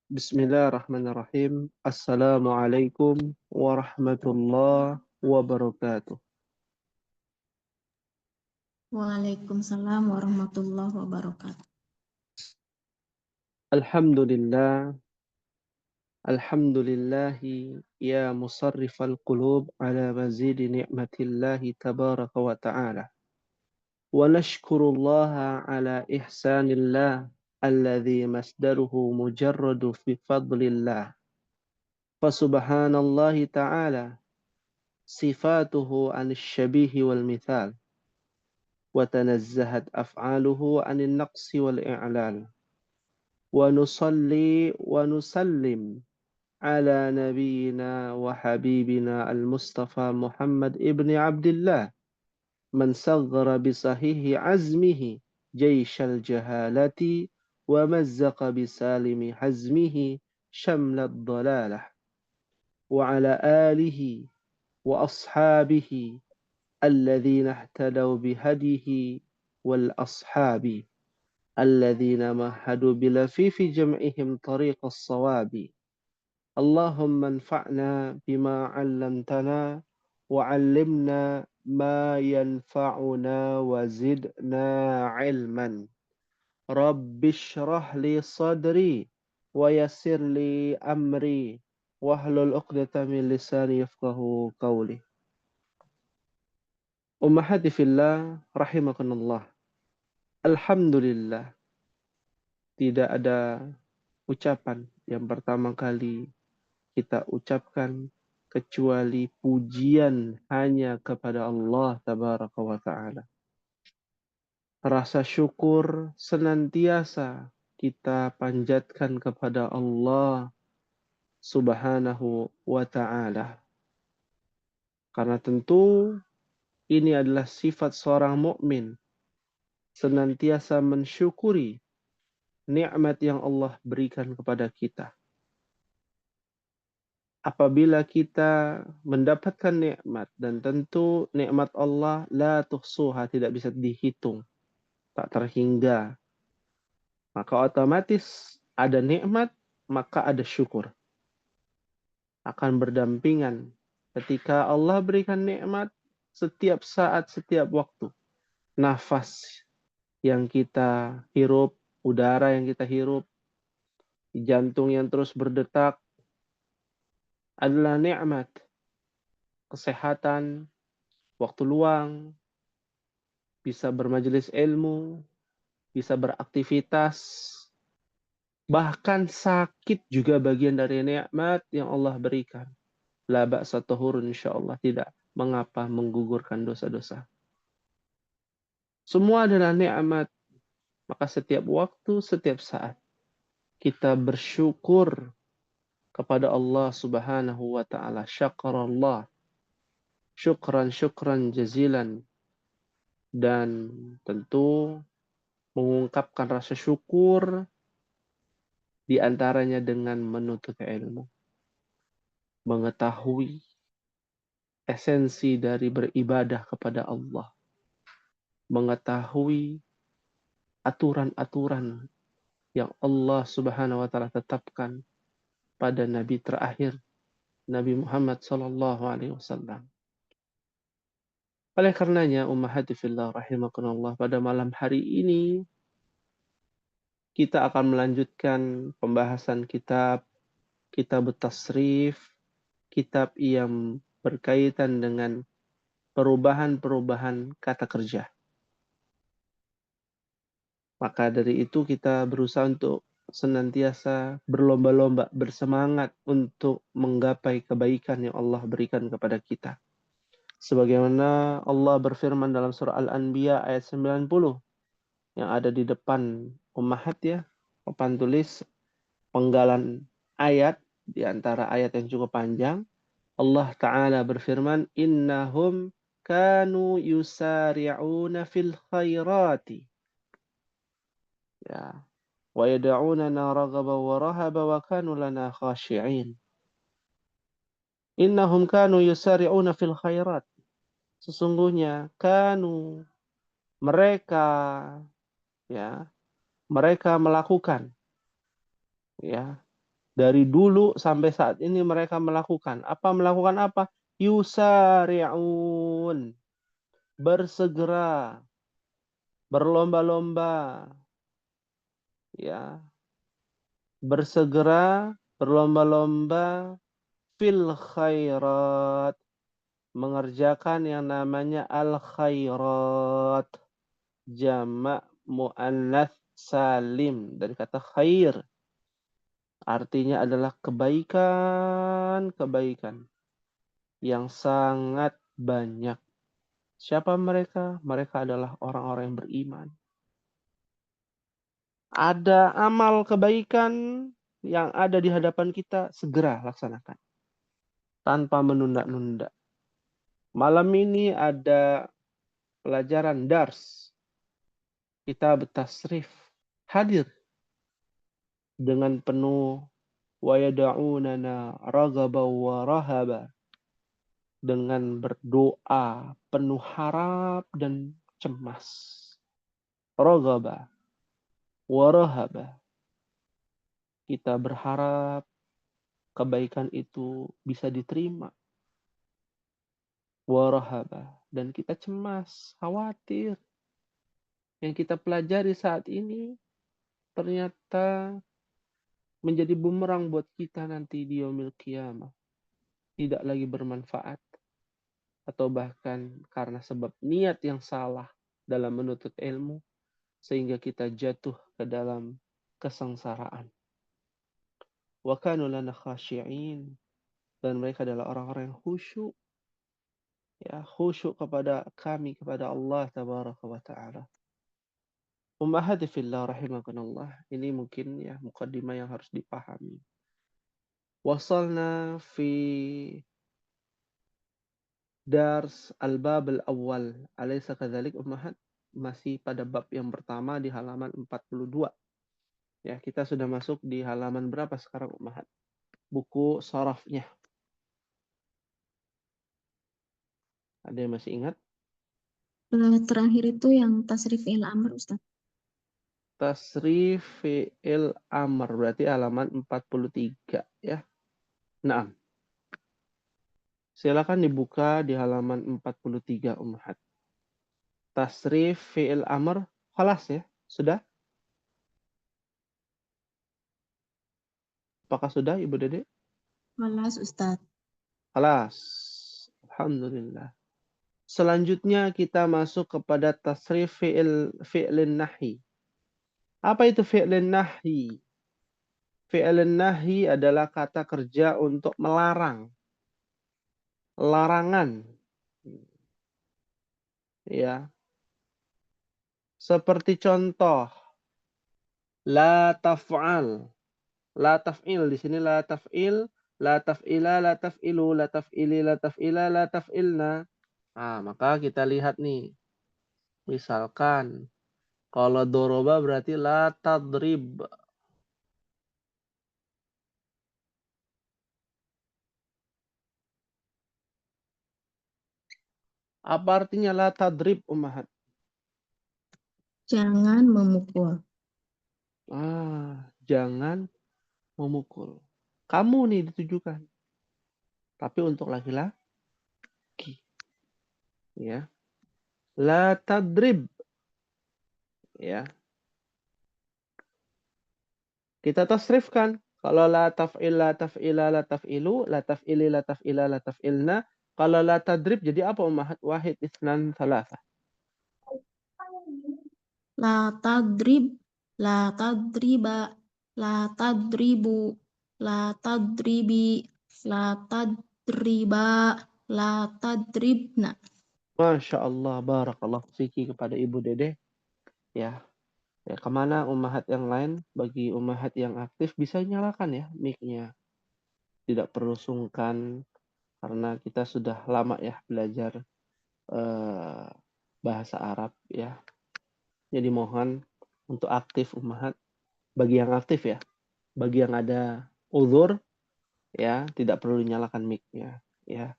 Bismillahirrahmanirrahim. Assalamualaikum warahmatullahi wabarakatuh. Waalaikumsalam warahmatullahi wabarakatuh. Alhamdulillah, alhamdulillahi ya musarrifal qulub ala mazidi ni'matillahi tabaraka wa ta'ala. Wa nashkurullaha ala ihsanillah alladhi masdaruhu mujarradu fi fadlillah. Fasubhanallahi ta'ala sifatuhu anis syabihi wal mithal. وتنزهت أفعاله عن النقص والإعلال ونصلي ونسلم على نبينا وحبيبنا المصطفى محمد ابن عبد الله من صغر بصحيح عزمه جيش الجهالة ومزق بسالم حزمه شمل الضلالة وعلى آله وأصحابه الذين اهتدوا بهديه والأصحاب الذين مهدوا بلفيف جمعهم طريق الصواب اللهم انفعنا بما علمتنا وعلمنا ما ينفعنا وزدنا علما رب اشرح لي صدري ويسر لي أمري واحلل عقدة من لساني يفقه قولي. Ummahati fillah rahimakumullah. Alhamdulillah, tidak ada ucapan yang pertama kali kita ucapkan kecuali pujian hanya kepada Allah tabaraka wa ta'ala. Rasa syukur senantiasa kita panjatkan kepada Allah subhanahu wa ta'ala. Karena tentu ini adalah sifat seorang mukmin, senantiasa mensyukuri nikmat yang Allah berikan kepada kita. Apabila kita mendapatkan nikmat, dan tentu nikmat Allah la tuhsuha, tidak bisa dihitung, tak terhingga, maka otomatis ada nikmat, maka ada syukur. Akan berdampingan ketika Allah berikan nikmat setiap saat, setiap waktu. Nafas yang kita hirup, udara yang kita hirup, jantung yang terus berdetak adalah nikmat. Kesehatan, waktu luang, bisa bermajelis ilmu, bisa beraktivitas, bahkan sakit juga bagian dari nikmat yang Allah berikan. La ba'sa tahurun, insyaallah tidak mengapa menggugurkan dosa-dosa. Semua adalah nikmat, maka setiap waktu, setiap saat kita bersyukur kepada Allah subhanahu wa ta'ala. Syakarallah, syukran jazilan. Dan tentu mengungkapkan rasa syukur di antaranya dengan menuntut ilmu. Mengetahui esensi dari beribadah kepada Allah. Mengetahui aturan-aturan yang Allah subhanahu wa ta'ala tetapkan pada Nabi terakhir, Nabi Muhammad sallallahu alaihi wasallam. Oleh karenanya, ummahati fillah rahimakumullah, pada malam hari ini kita akan melanjutkan pembahasan kitab Tasrif, kitab yang berkaitan dengan perubahan-perubahan kata kerja. Maka dari itu kita berusaha untuk senantiasa berlomba-lomba, bersemangat untuk menggapai kebaikan yang Allah berikan kepada kita. Sebagaimana Allah berfirman dalam surah Al-Anbiya ayat 90 yang ada di depan ummahat ya, papan tulis penggalan ayat di antara ayat yang cukup panjang. Allah Ta'ala berfirman, innahum kanu yusari'una fil khairati. Ya. Wa yad'unana raghaba wa rahaba wa kanu lana khashi'in. Innahum kanu yusari'una fil khairat. Sesungguhnya kanu, mereka, ya, mereka melakukan, ya, Dari dulu sampai saat ini mereka melakukan apa? Yusari'un, bersegera, berlomba-lomba, ya, bersegera, berlomba-lomba fil khairat, mengerjakan yang namanya al khairat, jamak muannats salim dari kata khair, artinya adalah kebaikan yang sangat banyak. Siapa mereka? Mereka adalah orang-orang yang beriman. Ada amal kebaikan yang ada di hadapan kita, segera laksanakan. Tanpa menunda-nunda. Malam ini ada pelajaran dars. Kita bertasrif. Hadir dengan penuh wa yada'unana ragaba wa rahaba. Dengan berdoa penuh harap dan cemas. Ragaba wa rahaba. Kita berharap kebaikan itu bisa diterima. Warahaba. Dan kita cemas, khawatir. Yang kita pelajari saat ini ternyata menjadi bumerang buat kita nanti di yaumil qiyamah. Tidak lagi bermanfaat. Atau bahkan karena sebab niat yang salah dalam menuntut ilmu. Sehingga kita jatuh ke dalam kesengsaraan. Wa kanu lana khashi'in. Dan mereka adalah orang-orang yang khusyuk. Ya, khusyuk kepada kami, kepada Allah tabaraka wa ta'ala. Ummahati fillah rahimakumullah. Ini mungkin ya mukaddimah yang harus dipahami. Wasalna fi dars al-bab al-awwal. Alaysa kadzalik ummahat? Masih pada bab yang pertama di halaman 42. Ya, kita sudah masuk di halaman berapa sekarang ummahat? Buku sarafnya. Ada yang masih ingat? Terakhir itu yang tasrif il amr, Ustaz. Tasrif fi'il amr berarti halaman 43 ya. Nah, silakan dibuka di halaman 43 ummahat. Tasrif fi'il amr khalas ya. Sudah? Apakah sudah Ibu Dede? Walas, Ustaz. Khalas. Alhamdulillah. Selanjutnya kita masuk kepada tasrif fi'lin nahi. Apa itu fi'lin nahi? Fi'lin nahi adalah kata kerja untuk melarang. Larangan. Ya. Seperti contoh, la taf'al. La taf'il di sini la taf'il, la taf'ila, la taf'ilu, la taf'ili, la taf'ila, la taf'ilna. Nah, maka kita lihat nih. Misalkan kalau doroba berarti la tadrib. Apa artinya la tadrib ummahat? Jangan memukul. Jangan memukul. Kamu nih ditujukan. Tapi untuk laki-laki. Ya. La tadrib. Ya. Kita tasrifkan. Kalau la taf'il, la taf'ila, la taf'ilu, la taf'ili, la taf'ila, la taf'ilna. Kalau la tadrib jadi apa ummahat? Wahid, isnan, thalatha. La tadrib, la tadriba, la tadribu, la tadribi, la tadriba, la tadribna. Masya Allah, barakallah fiki kepada Ibu Dede. Ya, kemana ummahat yang lain? Bagi ummahat yang aktif bisa nyalakan ya mic-nya. Tidak perlu sungkan karena kita sudah lama ya belajar bahasa Arab ya. Jadi mohon untuk aktif ummahat. Bagi yang aktif ya, bagi yang ada uzur ya tidak perlu nyalakan mic-nya ya.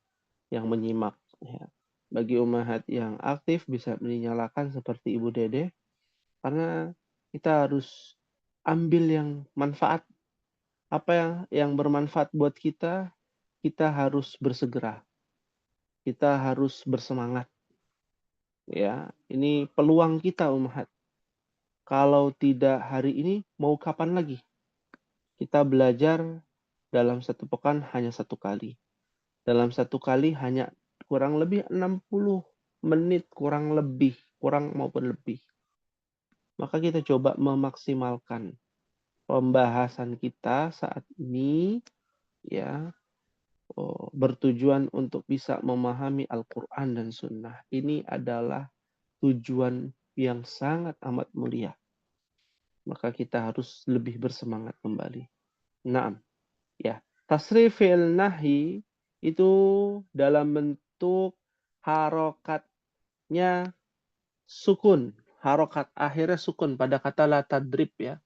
Yang menyimak ya. Bagi ummahat yang aktif bisa dinyalakan seperti Ibu Dede karena kita harus ambil yang manfaat apa yang bermanfaat buat kita, kita harus bersegera. Kita harus bersemangat. Ya, ini peluang kita umat. Kalau tidak hari ini, mau kapan lagi? Kita belajar dalam satu pekan hanya satu kali. Dalam satu kali hanya kurang lebih 60 menit, kurang maupun lebih. Maka kita coba memaksimalkan pembahasan kita saat ini, ya, bertujuan untuk bisa memahami Al-Quran dan Sunnah. Ini adalah tujuan yang sangat amat mulia. Maka kita harus lebih bersemangat kembali. Naam. Ya, tasrif fi'il nahi itu dalam bentuk harokatnya sukun. Harokat akhirnya sukun pada kata la tadrib ya.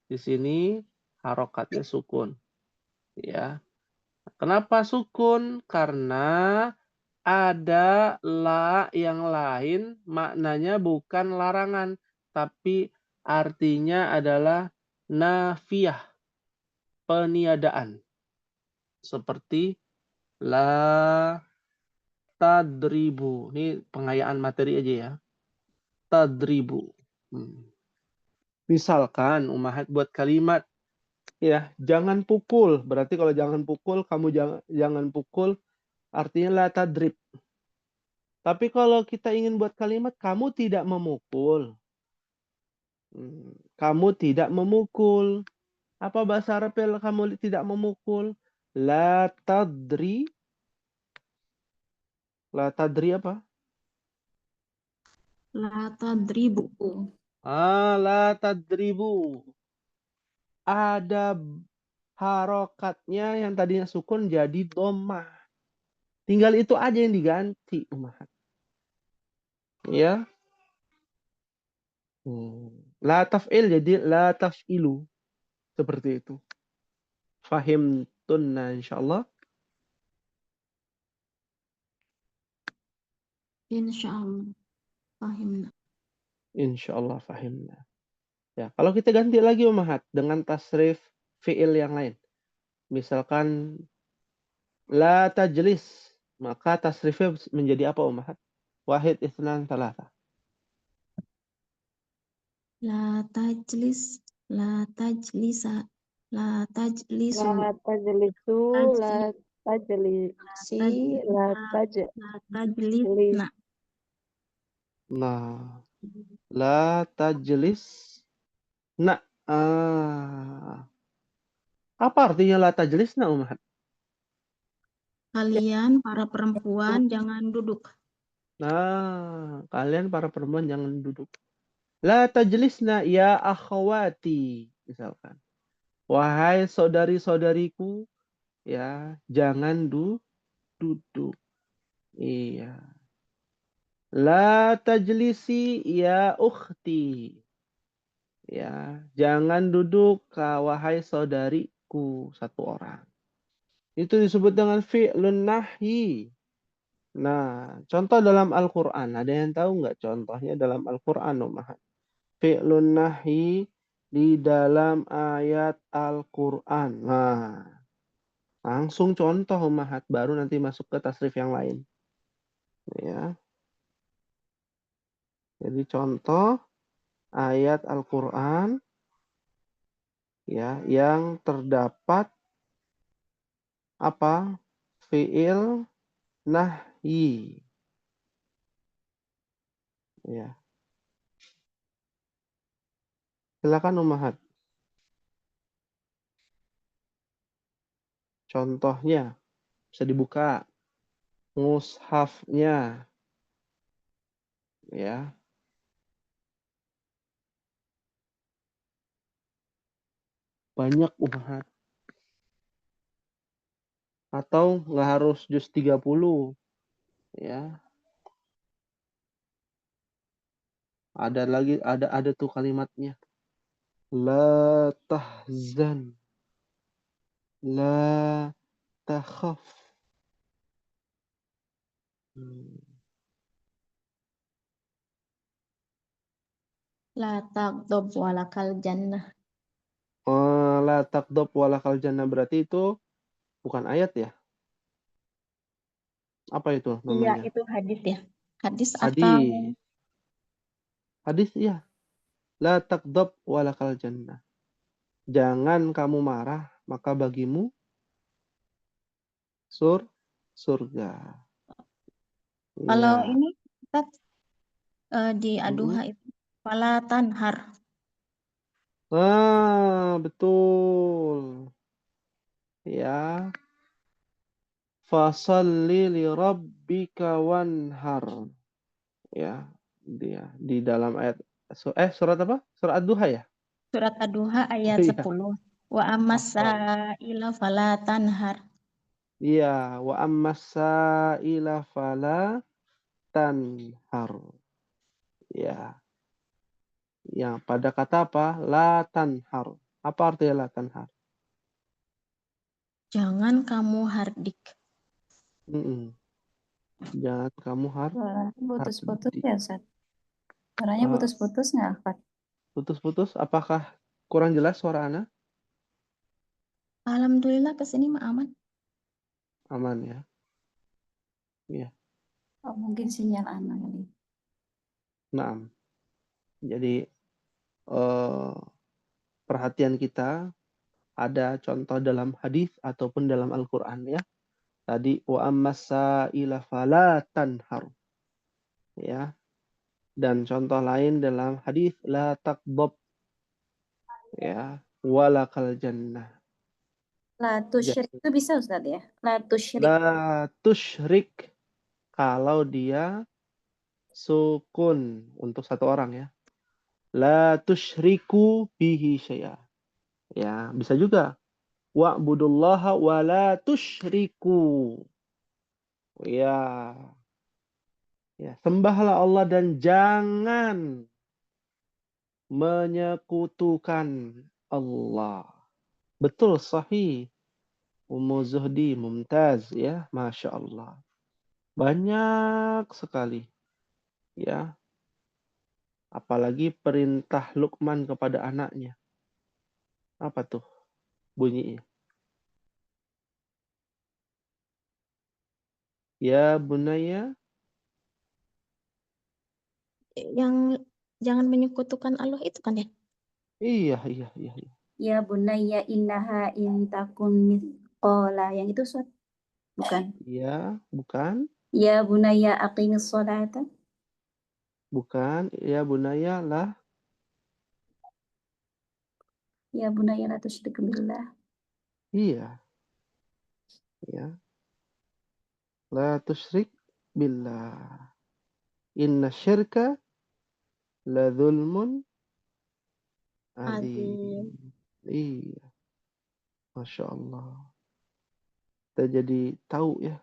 Di sini harokatnya sukun. Ya. Kenapa sukun? Karena ada la yang lain maknanya bukan larangan, tapi artinya adalah nafiyah, peniadaan. Seperti la tadribu. Ini pengayaan materi aja ya. Tadribu. Misalkan umahat buat kalimat ya, jangan pukul. Berarti kalau jangan pukul, kamu jangan pukul, artinya la tadrib. Tapi kalau kita ingin buat kalimat kamu tidak memukul. Kamu tidak memukul. Apa bahasa Arab kamu tidak memukul? La tadri. La tadri apa? La tadribu. La tadribu. Ada harokatnya yang tadinya sukun jadi dhammah. Tinggal itu aja yang diganti, umat. Ya. La taf'il jadi la taf'ilu. Seperti itu. Fahim tunna insyaallah. Insyaallah. Pahimna. Insyaallah fahimna. Ya, kalau kita ganti lagi umahat dengan tasrif fi'il yang lain. Misalkan la tajlis, maka tasrifnya menjadi apa umahat? Wahid, itsnan, thalatha. La tajlis. La tajlisa. La tajlisu. La tajlisu, la tajlisi, la tajlis. Nah, Nah, la tajlis. Nah, apa artinya la tajlis nah umahat? kalian para perempuan jangan duduk. Nah, kalian para perempuan jangan duduk. La tajlisna ya akhwati, misalkan. Wahai saudari-saudariku, ya, jangan duduk. Iya. La tajlisi ya ukhti. Ya, jangan duduk wahai saudariku, satu orang. Itu disebut dengan fi'lun nahi. Nah, contoh dalam Al-Quran. Ada yang tahu nggak contohnya dalam Al-Quran, Umahat? Fi'lun nahi di dalam ayat Al-Quran. Nah, langsung contoh Umahat. Baru nanti masuk ke tasrif yang lain. Ya. Jadi contoh ayat Al-Quran ya yang terdapat apa? Fi'il nahyi. Ya. Silakan Umahat. Contohnya bisa dibuka mushafnya ya. Banyak Umahat. Atau nggak harus juz 30 ya. Ada tuh kalimatnya. La tahzan. La takhaf. La taghdab walakal jannah. La taqdab walakal jannah berarti itu bukan ayat ya? Apa itu Iya, namanya? itu hadis ya. Hadis atau Hadis. Hadis ya. La taqdab walakal jannah. Jangan kamu marah, maka bagimu surga. kalau Ya. ini Ustaz, di Mm-mm. aduha itu fala tanhar. Betul. Ya. Fasalli li rabbika wanhar. Ya. Dia di dalam ayat surat apa? Surat Ad-Duha ya? Surat Ad-Duha ayat Iya. 10. Wa ammasa Hafal. ila fala tanhar. Iya, wa ammasa ila fala tanhar. Ya. Ya, pada kata apa? La tanhar. Apa artinya la tanhar? Jangan kamu hardik. Mm-mm. Jangan kamu Putus-putus hardik. ya, Ustaz. Suaranya Eh, putus-putus nggak, Pak? putus-putus. Apakah kurang jelas suara Ana? Alhamdulillah kesini mah aman. Aman ya. Iya. Oh, mungkin sinyal anak kali. Naam. Jadi eh, perhatian kita ada contoh dalam hadis ataupun dalam Al-Qur'an ya. Tadi wa ammasa ila fala tanhar. Ya. Dan contoh lain dalam hadis la taqdab ya walakal jannah. La tusyrik itu bisa, Ustaz ya? La tusyrik. La tusyrik kalau dia sukun untuk satu orang ya. La tusyriku bihi syai'a. Ya, bisa juga. Wa'budullaha wa la tusyriku. Ya, ya, sembahlah Allah dan jangan menyekutukan Allah. Betul, sahih. Ummu Zuhdi, Mumtaz ya, Masya Allah. Banyak sekali ya, apalagi perintah Luqman kepada anaknya. Apa tuh bunyinya? Ya bunaya, Yang jangan menyekutukan Allah itu kan ya? iya, iya, iya, iya. Ya bunayya innaha in takun mithqala. Yang itu, Ustaz? Bukan. Iya, bukan, Ya bunayya aqimis sholata. bukan, ya bunaya lah, Ya bunayya la tusyrik billah. iya, ya. La tusyrik billah. Inna syirka la zulmun Azim. alim. Iya, Masya Allah. Kita jadi tahu ya,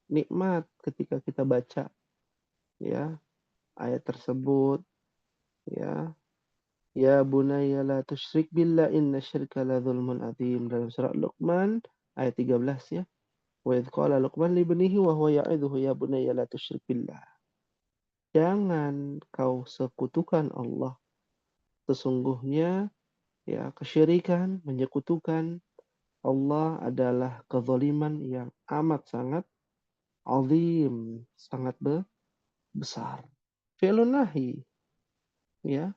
nikmat ketika kita baca ya ayat tersebut ya. Ya bunayya la tusyrik billah inna syirka la zulmun adzim dalam surat Luqman ayat 13 ya. Wa idh qala Luqman li ibnihi wa huwa ya'idhuhu ya bunayya la tusyrik billah. Jangan kau sekutukan Allah. Sesungguhnya ya kesyirikan, menyekutukan Allah adalah kezaliman yang amat sangat azim, sangat besar. Fi'lun nahi ya,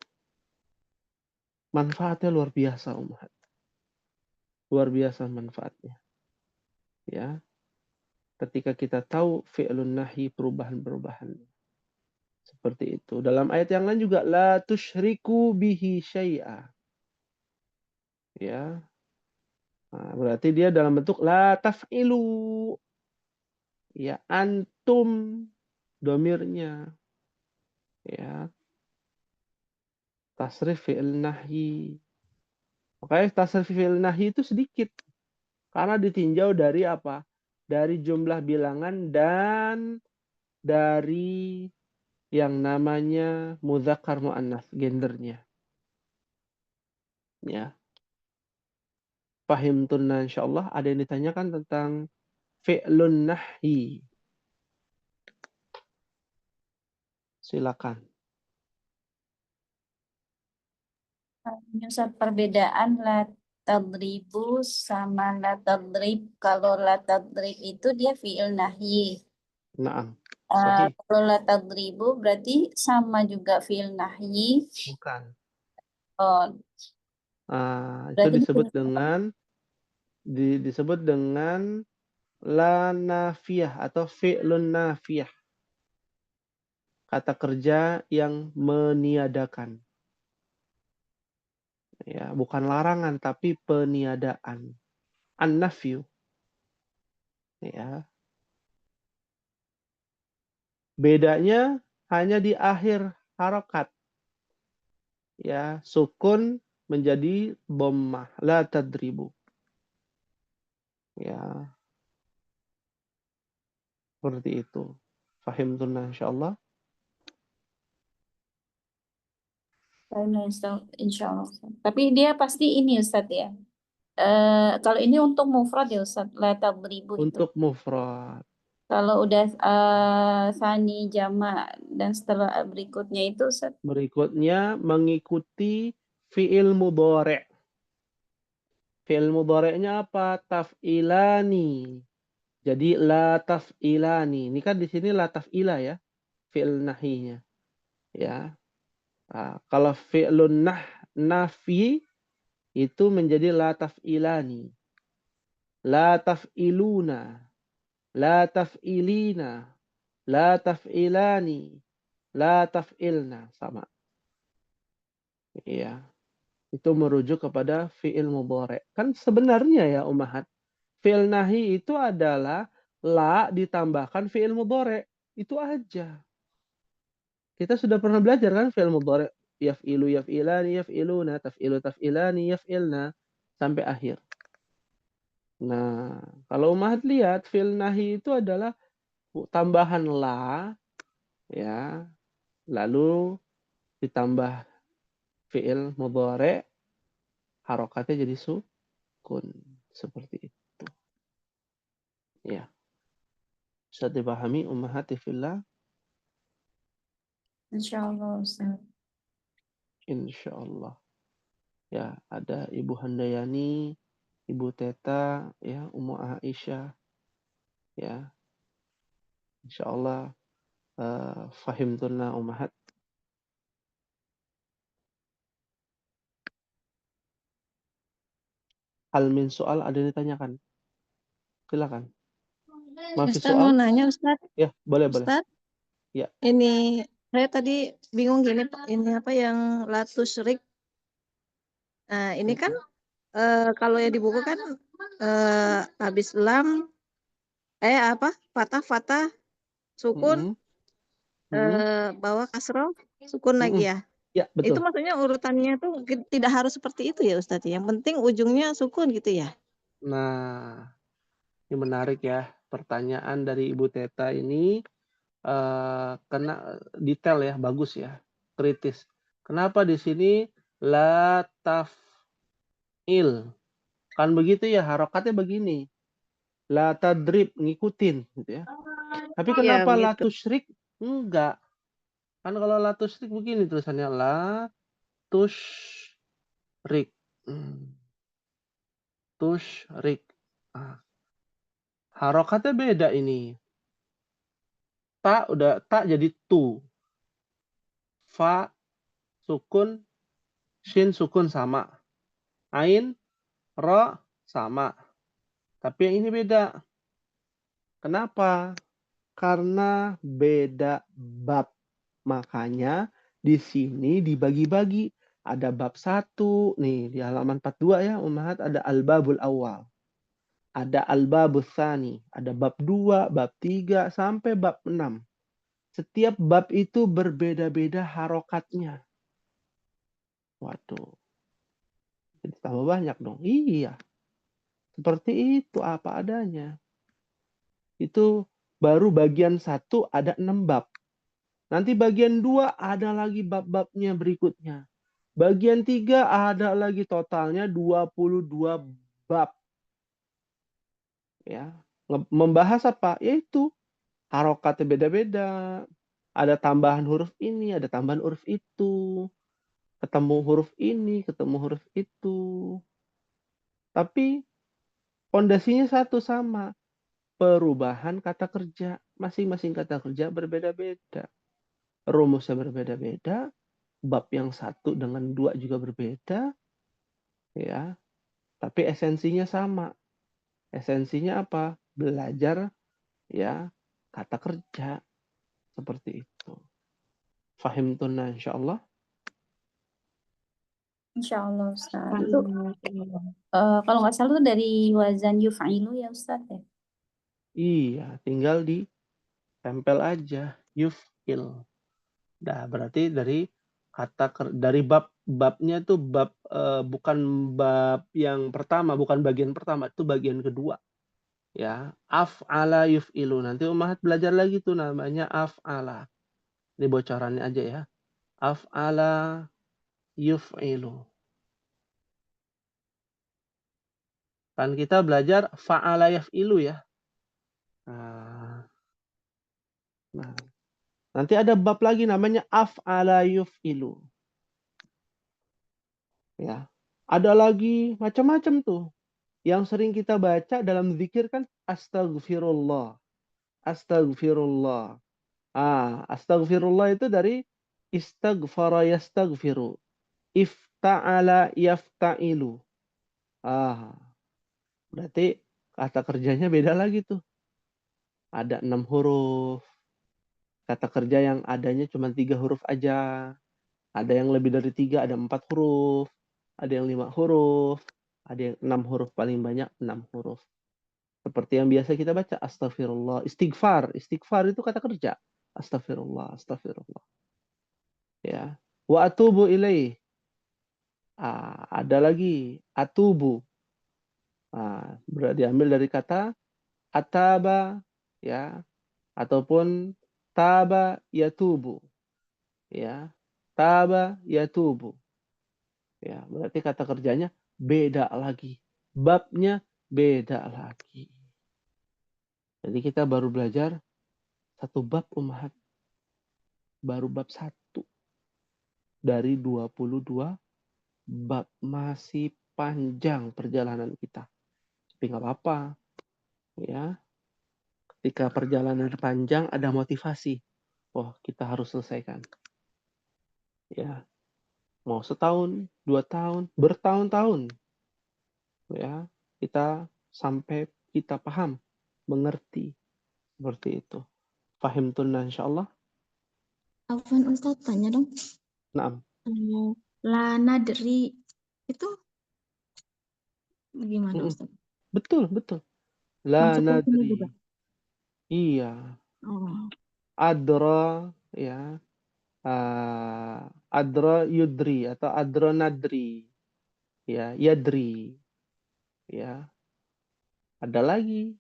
manfaatnya luar biasa umat. Luar biasa manfaatnya ya. Ketika kita tahu fi'lun nahi perubahan-perubahan seperti itu. Dalam ayat yang lain juga la tusyriku bihi syai'a. Ya. Nah, berarti dia dalam bentuk la taf'ilu. Ya, antum domirnya. Ya, tasrif fi'il nahi. Makanya tasrif fi'il nahi itu sedikit. Karena ditinjau dari apa? Dari jumlah bilangan dan dari yang namanya mudzakkar muannas, gendernya. Ya. Fahim tunna insyaallah ada yang ditanyakan tentang fi'lun nahi. Silakan. Ustaz, perbedaan la tadribu sama la tadrib. Kalau la tadrib itu dia fi'il nahyi. Naam. Sahih. Kalau la tadribu berarti sama juga fi'il nahyi. Bukan. Oh, Itu berarti disebut dengan la nafiyah atau fi'lun nafiyah. Kata kerja yang meniadakan. Ya, bukan larangan tapi peniadaan. An-nafyu. Ya. Bedanya hanya di akhir harokat. Ya, sukun menjadi dhammah, la tadribu. Ya, seperti itu. Fahimtunna insyaallah. insya Allah. Tapi dia pasti ini Ustadz ya. Kalau ini untuk mufrad ya Ustadz, la tadribu itu. Untuk mufrad. Kalau udah sani jama dan setelah berikutnya itu Ustadz. Berikutnya mengikuti fi'il mudhari'. Fi'il mudhari'nya apa? Taf'ilani. Jadi la taf'ilani. Ini kan di sini la taf'ila ya. Fi'il nahinya. Ya. Nah, kalau fi'lun nafi itu menjadi la taf'ilani. La taf'iluna. La taf'ilina. La taf'ilani. La taf'ilna. Sama. Iya. Itu merujuk kepada fi'il mudhari'. Kan sebenarnya ya ummahat, fi'il nahi itu adalah la ditambahkan fi'il mudhari'. Itu aja. Kita sudah pernah belajar kan fi'il mudhari'. Yaf'ilu, yaf'ilani, yaf'iluna, taf'ilu, taf'ilani, yaf'ilna. Sampai akhir. Nah, kalau ummahat lihat, fi'il nahi itu adalah tambahan la, ya, lalu ditambah fi'il mudhari', harokatnya jadi sukun. Seperti itu. Ya. Bisa dipahami ummahati fillah? Insya Allah Ustadz. Insyaallah. Ya, ada Ibu Handayani, Ibu Teta, ya, Ummu Aisyah. Ya. Insyaallah fahimtunna ummahat. Hal min soal ada yang ditanyakan? Silakan. Mafi Ustaz mau soal? nanya Ustaz. Ya, boleh. Ustaz, Ya. ini saya tadi bingung gini Pak, ini apa yang latus rik. Nah, ini kan kalau ya di buku kan habis lam fatah sukun bawah kasroh sukun lagi ya. Ya, Itu betul. maksudnya urutannya tuh tidak harus seperti itu ya Ustaz. Yang penting ujungnya sukun gitu ya. Nah, ini menarik ya. Pertanyaan dari Ibu Teta ini kena detail ya, bagus ya, kritis. Kenapa di sini la taf'il? Kan begitu ya, harokatnya begini. La tadrib, ngikutin gitu ya. Tapi kenapa la tusyrik? Enggak. Kan kalau la tusyrik begini tulisannya, la tusyrik. Tusyrik. Harokatnya beda ini. Ta jadi tu. Fa sukun, shin sukun sama. Ain, ro sama. Tapi yang ini beda. Kenapa? Karena beda bab. Makanya di sini dibagi-bagi. Ada bab 1 nih di halaman 42 ya ummahat, ada al-babul awal. Ada al-babul tsani, ada bab 2, bab 3 sampai bab 6. Setiap bab itu berbeda-beda harokatnya. Waduh. Jadi tambah banyak dong. Iya. Seperti itu apa adanya. Itu baru bagian 1 ada 6 bab. Nanti bagian 2 ada lagi bab-babnya berikutnya. Bagian 3 ada lagi totalnya 22 bab. Ya. Membahas apa? Yaitu harokatnya beda-beda. Ada tambahan huruf ini, ada tambahan huruf itu. Ketemu huruf ini, ketemu huruf itu. Tapi pondasinya satu sama. Perubahan kata kerja. Masing-masing kata kerja berbeda-beda. Rumusnya berbeda-beda. Bab yang satu dengan dua juga berbeda. Ya, tapi esensinya sama. Esensinya apa? Belajar ya kata kerja. Seperti itu. Fahim tunna insyaallah. Insya Allah Ustaz. Itu kalau nggak salah itu dari wazan yuf'ilu ya Ustaz ya. Iya, tinggal ditempel aja. Yuf'il. Nah, berarti dari dari babnya tuh bukan bab yang pertama, bukan bagian pertama, itu bagian kedua. Ya, af'ala yuf'ilu. Nanti Ummahat belajar lagi tuh namanya af'ala. Ini bocorannya aja ya. Af'ala yuf'ilu. Kan kita belajar fa'ala yaf'ilu ya. Nah, nanti ada bab lagi namanya af'ala yuf'ilu. Ya. Ada lagi macam-macam tuh. Yang sering kita baca dalam zikir kan astagfirullah. Astagfirullah. Astagfirullah itu dari istaghfara yastaghfiru. Ifta'ala yafta'ilu. Berarti kata kerjanya beda lagi tuh. Ada 6 huruf. Kata kerja yang adanya cuma 3 huruf aja. Ada yang lebih dari 3, ada 4 huruf. Ada yang 5 huruf. Ada yang 6 huruf, paling banyak 6 huruf. Seperti yang biasa kita baca, astagfirullah. Istighfar. Istighfar itu kata kerja. Astagfirullah, astagfirullah. Ya. Wa atubu ilaih. Ada lagi, atubu. Diambil dari kata ataba, ya, ataupun taba yatubu. Ya. Taba yatubu. Ya, berarti kata kerjanya beda lagi. Babnya beda lagi. Jadi kita baru belajar satu bab Ummahat. Baru bab 1 dari 22 bab. Masih panjang perjalanan kita. Tapi nggak apa-apa. Ya. Ketika perjalanan panjang ada motivasi. Oh, kita harus selesaikan. Ya. Mau setahun, 2 tahun, bertahun-tahun. Ya. Kita sampai kita paham, mengerti. Seperti itu. Fahim tunna insyaallah. Afwan Ustaz, tanya dong. Naam. La nadri itu gimana Ustaz? Betul. La Masuk ke sini juga? nadri. Iya. Oh. Adra, ya. Adra yudri atau adra nadri. Ya, yadri. Ya. Ada lagi.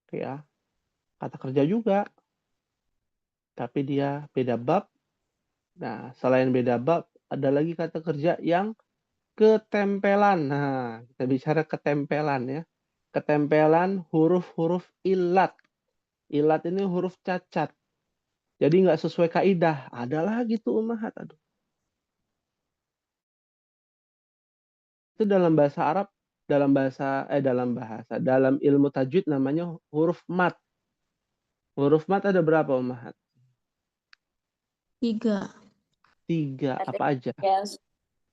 Ya. Kata kerja juga. Tapi dia beda bab. Nah, selain beda bab, ada lagi kata kerja yang ketempelan. Nah, kita bicara ketempelan ya. Ketempelan huruf-huruf ilat. Ilat ini huruf cacat. Jadi nggak sesuai kaidah. Ada lagi tuh Ummahat. Aduh. Itu dalam bahasa Arab, dalam ilmu tajwid namanya huruf mat. Huruf mat ada berapa Ummahat? 3. 3. Ada Apa aja? ya,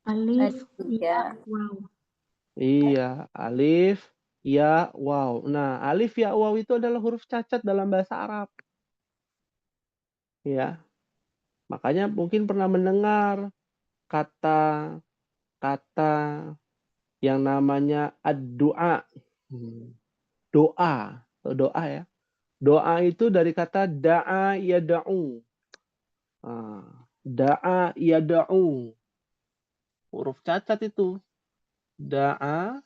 Alif, ya. waw. Iya, alif, ya, waw. Nah, alif, ya, waw itu adalah huruf cacat dalam bahasa Arab. Ya. Makanya mungkin pernah mendengar kata yang namanya ad-du'a. Doa. Atau doa ya. Doa itu dari kata da'a yada'u. Da'a yada'u. Huruf cacat itu. Da'a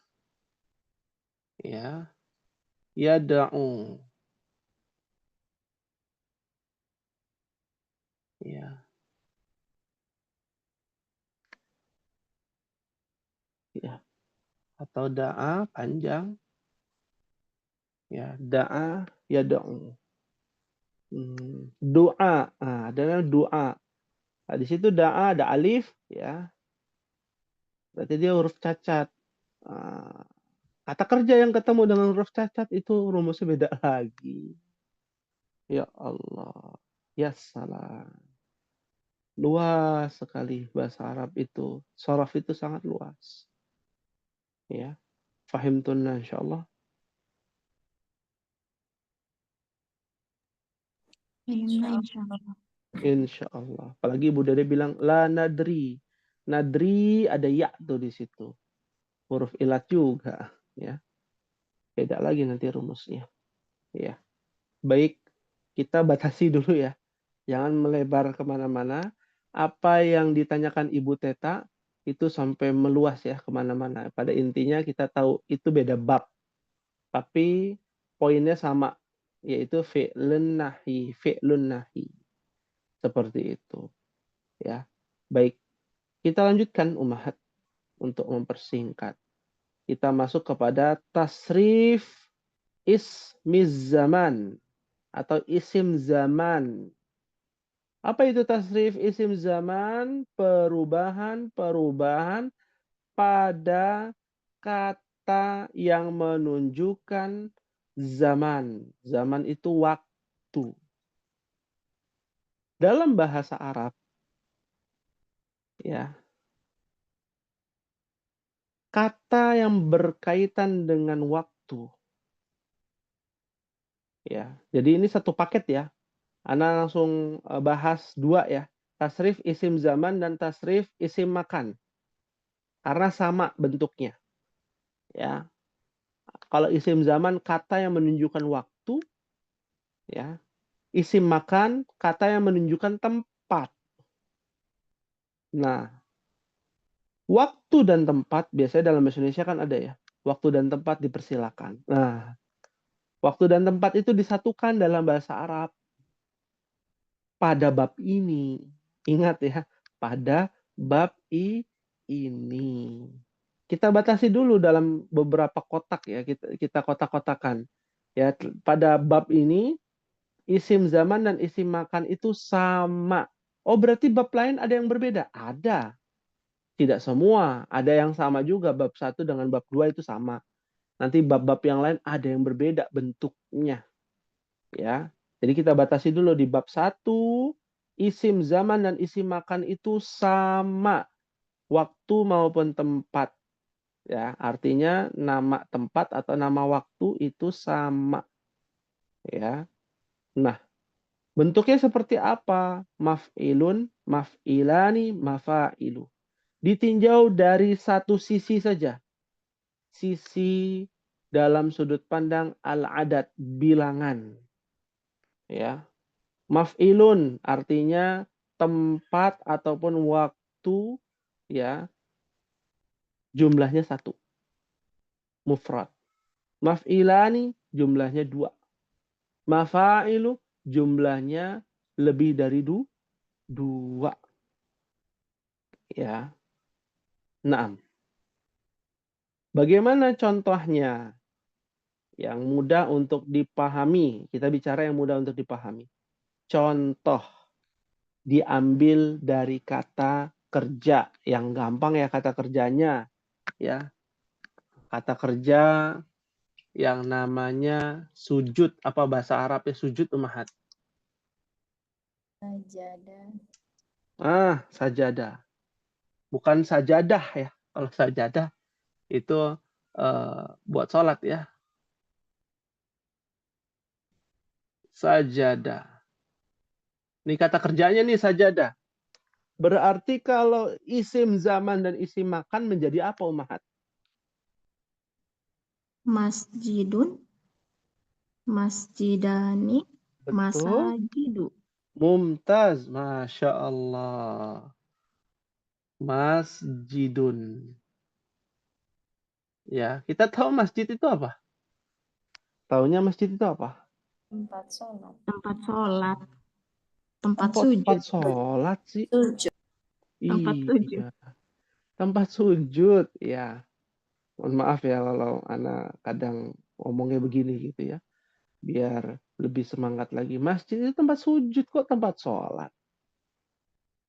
ya yada'u. Ya. Ya. Atau da'a panjang. Ya, da'a yada'u. Doa. Ada doa. Nah, di situ da'a ada alif ya. Berarti dia huruf cacat. Ah, kata kerja yang ketemu dengan huruf cacat itu rumusnya beda lagi. Ya Allah. Ya salam. Luas sekali bahasa Arab itu. Sorof itu sangat luas. Ya. Fahimtunna insyaallah. Insya Allah. Insyaallah. Apalagi Ibu Dede bilang la nadri. Nadri ada ya tuh di situ. Huruf ilat juga. Ya. Beda lagi nanti rumusnya. Ya. Baik. Kita batasi dulu ya. Jangan melebar kemana-mana. Apa yang ditanyakan Ibu Teta itu sampai meluas ya kemana-mana. Pada intinya kita tahu itu beda bab. Tapi poinnya sama. Yaitu fi'lun nahi. Fi'lun nahi. Seperti itu. Ya. Baik. Kita lanjutkan Ummahat untuk mempersingkat. Kita masuk kepada tasrif ismiz zaman atau isim zaman. Apa itu tasrif isim zaman? Perubahan-perubahan pada kata yang menunjukkan zaman. Zaman itu waktu. Dalam bahasa Arab, ya, kata yang berkaitan dengan waktu, ya. Jadi ini satu paket ya. Ana langsung bahas dua ya. Tasrif isim zaman dan tasrif isim makan. Karena sama bentuknya. Ya. Kalau isim zaman kata yang menunjukkan waktu, ya. Isim makan kata yang menunjukkan tempat. Nah, waktu dan tempat biasanya dalam bahasa Indonesia kan ada ya. Waktu dan tempat dipersilakan. Nah, waktu dan tempat itu disatukan dalam bahasa Arab pada bab ini. Ingat ya, pada bab ini. Kita batasi dulu dalam beberapa kotak ya, kita kotak-kotakan. Ya, pada bab ini isim zaman dan isim makan itu sama. Oh, berarti bab lain ada yang berbeda? Ada. Tidak semua. Ada yang sama juga. Bab 1 dengan bab 2 itu sama. Nanti bab-bab yang lain ada yang berbeda bentuknya. Ya. Jadi kita batasi dulu di bab 1, isim zaman dan isim makan itu sama. Waktu maupun tempat. Ya, artinya nama tempat atau nama waktu itu sama. Ya. Nah, bentuknya seperti apa? Maf'ilun, maf'ilani, mafa'ilu. Ditinjau dari satu sisi saja. Sisi dalam sudut pandang al-adat, bilangan. Ya. Maf'ilun artinya tempat ataupun waktu, ya, jumlahnya 1. Mufrad. Maf'ilani jumlahnya 2. Mafa'ilu jumlahnya lebih dari 2. Ya. Naam. Bagaimana contohnya yang mudah untuk dipahami? Kita bicara yang mudah untuk dipahami. Contoh diambil dari kata kerja. Yang gampang ya kata kerjanya. Ya. Kata kerja yang namanya sujud. Apa bahasa Arabnya sujud, Ummahat? Sajadah. Sajadah. Bukan sajadah ya. Kalau sajadah itu buat sholat ya. Sajadah. Ini kata kerjanya nih sajadah. Berarti kalau isim zaman dan isim makan menjadi apa, Ummahat? Masjidun, masjidani, Betul. masajidu. Mumtaz. Masya Allah. Masjidun. Ya, kita tahu masjid itu apa? Taunya masjid itu apa? Tempat sholat. Tempat sholat. Tempat Kok sujud. tempat sholat sih? Sujud. Tempat sujud. Iya. Tempat sujud. Ya. Mohon maaf ya kalau anak kadang ngomongnya begini gitu ya. Biar lebih semangat lagi. Masjid itu tempat sujud, kok tempat sholat.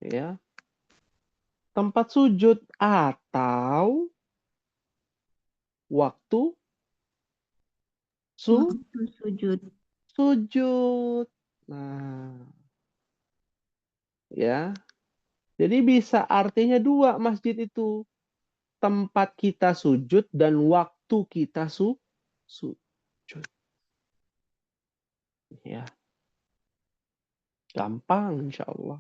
Ya. Tempat sujud atau waktu Waktu sujud. sujud. Nah, ya. Jadi bisa artinya dua masjid itu. Tempat kita sujud dan waktu kita sujud. Ya, gampang insya Allah.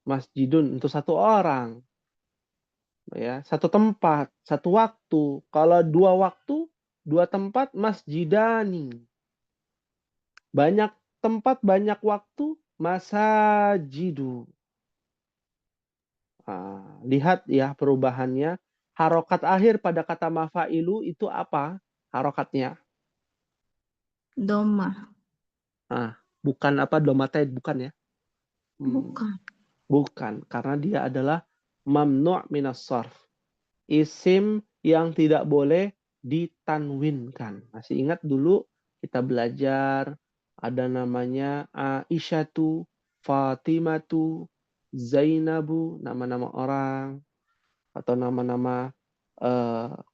Masjidun untuk satu orang. Ya, satu tempat, satu waktu. Kalau dua waktu, dua tempat, masjidani. Banyak tempat, banyak waktu, masajidu. Lihat ya perubahannya. Harokat akhir pada kata mafailu itu apa? Harokatnya. Doma. Bukan apa domatain, bukan ya? Bukan. Bukan, karena dia adalah mamnu' minas sarf. Isim yang tidak boleh ditanwinkan. Masih ingat dulu kita belajar ada namanya Aisyatu, Fatimatu, Zainabu, nama-nama orang atau nama-nama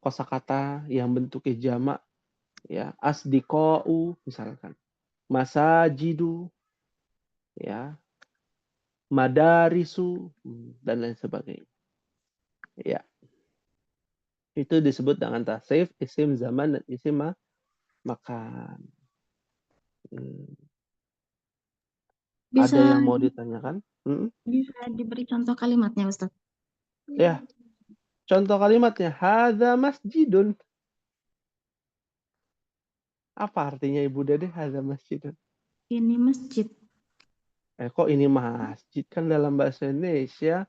kosakata yang bentuknya jamak, ya, asdiqa'u misalkan, masajidu, ya, madarisu dan lain sebagainya. Ya, itu disebut dengan tasrif isim zaman dan isim makan. Bisa Ada yang mau ditanyakan? bisa diberi contoh kalimatnya, Ustaz? Ya, contoh kalimatnya hadza masjidun. Apa artinya Ibu Dede hadza masjidun? Ini masjid. Kok ini masjid, kan dalam bahasa Indonesia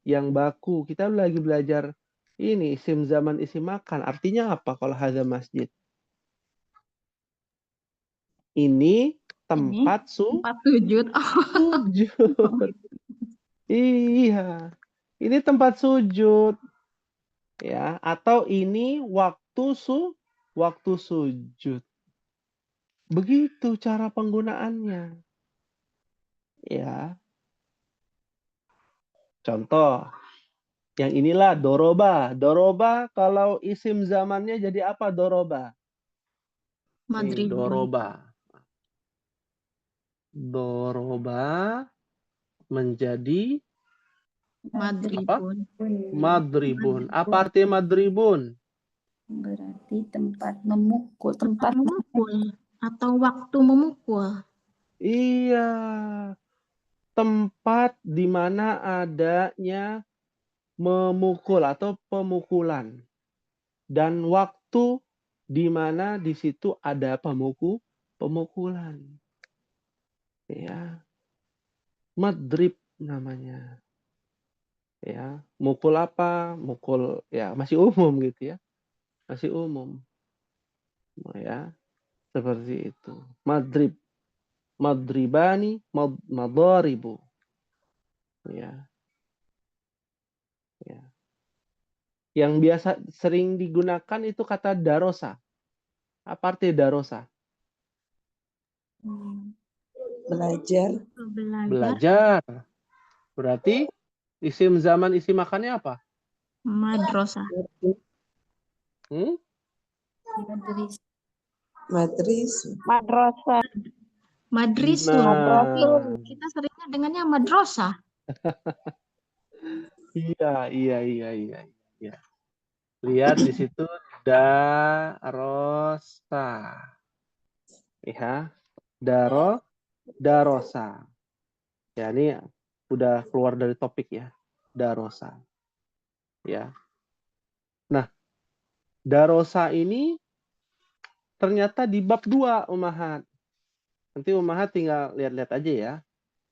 yang baku. Kita lagi belajar ini isim zaman isim makan. Artinya apa kalau hadza masjid? Ini tempat Tempat sujud. sujud. Iya. Ini tempat sujud. Ya, atau ini waktu sujud. Begitu cara penggunaannya. Ya. Contoh. Yang inilah doroba. Doroba kalau isim zamannya jadi apa doroba? Nih, Madribun. doroba. Doroba menjadi Madribun. madribun. Apa artinya madribun? Berarti tempat memukul, Tempat tempat memukul atau waktu memukul. Iya. Tempat di mana adanya memukul atau pemukulan. Dan waktu di mana di situ ada pemukulan. Ya. Madrib namanya. Ya, mukul apa? Mukul ya masih umum gitu ya. Masih umum. Ya, seperti itu. Madrib. Madribani, madaribu. Ya. Ya. Yang biasa sering digunakan itu kata darosa. Apa arti darosa? Belajar. Belajar. Berarti isim zaman isim makannya apa? Madrasah. Madris. Matris. Madrasah. Madrisul. Nah. Kita seringnya dengannya madrasah. Iya. Lihat di situ darosa. Ya, darosa. Ya, ini udah keluar dari topik ya. Darosa. Ya. Nah, darosa ini ternyata di bab 2 Umahat. Nanti Umahat tinggal lihat-lihat aja ya.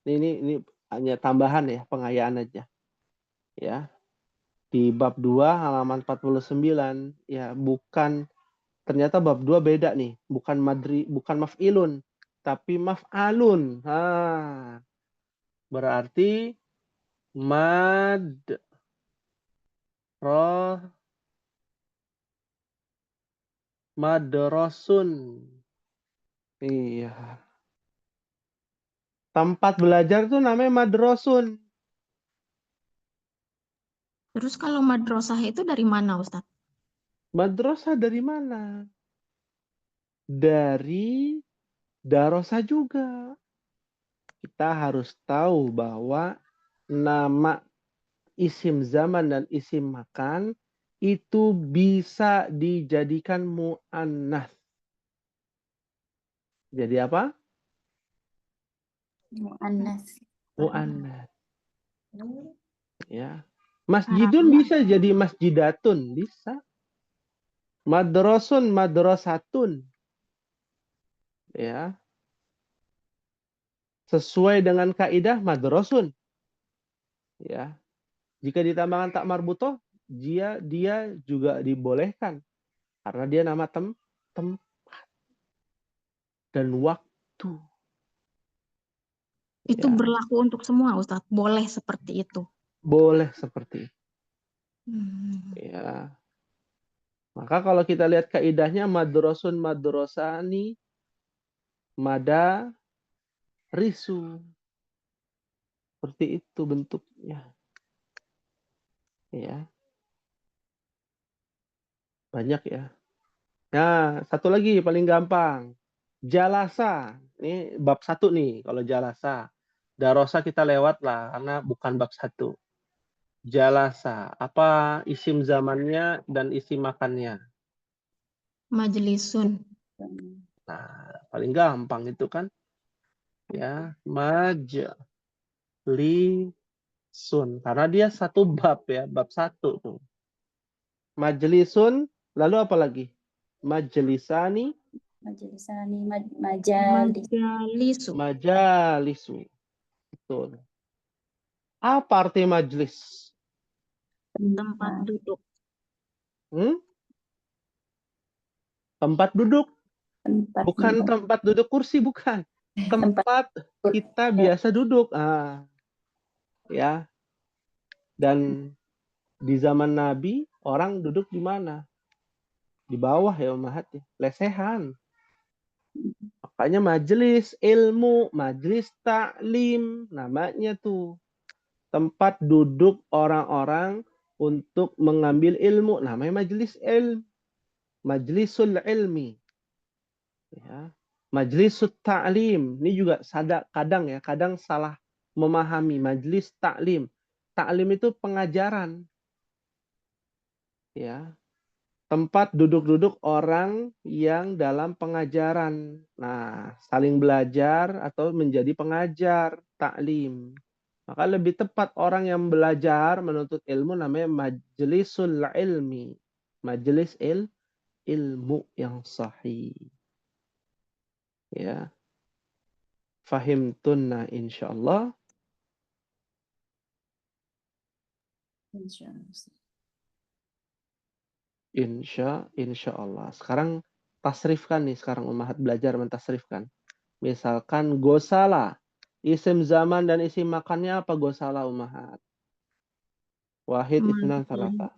Ini hanya tambahan ya, pengayaan aja. Ya. Di bab 2 halaman 49 ya, bukan, ternyata bab 2 beda nih, bukan maf'ilun tapi maf'alun. Berarti madrasun. Iya. Tempat belajar tuh namanya madrasun. Terus kalau madrasah itu dari mana, Ustaz? Madrasah dari mana? Dari darosa juga. Kita harus tahu bahwa nama isim zaman dan isim makan itu bisa dijadikan mu'annas. Jadi apa? Mu'annas. Mu'annas. Ya. Masjidun bisa jadi masjidatun, bisa. Madrasun, madrasatun. Ya. Sesuai dengan kaidah madrasun. Ya. Jika ditambahkan tak marbutoh, dia juga dibolehkan karena dia nama tempat dan waktu. Itu Ya. berlaku untuk semua, Ustadz. Boleh seperti itu. Boleh seperti itu. Hmm. Ya. Maka kalau kita lihat kaidahnya madrasun madrasani mada risu. Seperti itu bentuknya. Ya. Banyak ya. Nah, satu lagi paling gampang. Jalasa. Ini bab 1 nih kalau jalasa. Darosa kita lewat lah karena bukan bab 1. Jalasa. Apa isim zamannya dan isim makannya? Majlisun. Nah, paling gampang itu kan. Ya, majlisun. Karena dia satu bab ya, bab 1 tuh. Majlisun, lalu apa lagi? Majlisani, Majelisani, majalis. Majalisu. majalisu. Betul. Apa arti majlis? Tempat duduk. Tempat duduk. Tempat Bukan duduk. tempat duduk kursi, bukan. Tempat kita biasa duduk. Ya. Dan di zaman Nabi, orang duduk di mana? Di bawah ya Umahat ya. Lesehan. Makanya majelis ilmu, majelis taklim, namanya tuh. Tempat duduk orang-orang untuk mengambil ilmu. Namanya majelis ilmu. Majlisul ilmi. Ya. Majlisut ta'lim. Ini juga kadang salah memahami. Majlis ta'lim. Ta'lim itu pengajaran. Ya. Tempat duduk-duduk orang yang dalam pengajaran. Nah, saling belajar atau menjadi pengajar, taklim. Maka lebih tepat orang yang belajar menuntut ilmu namanya majlisul ilmi. Majelis ilmu yang sahih. Ya. Fahimtunna insyaallah. Insyaallah. Sekarang tasrifkan nih, sekarang Ummahat belajar mentasrifkan. Misalkan gosala, isim zaman dan isim makannya apa gosala Ummahat? Wahid itnan salasa.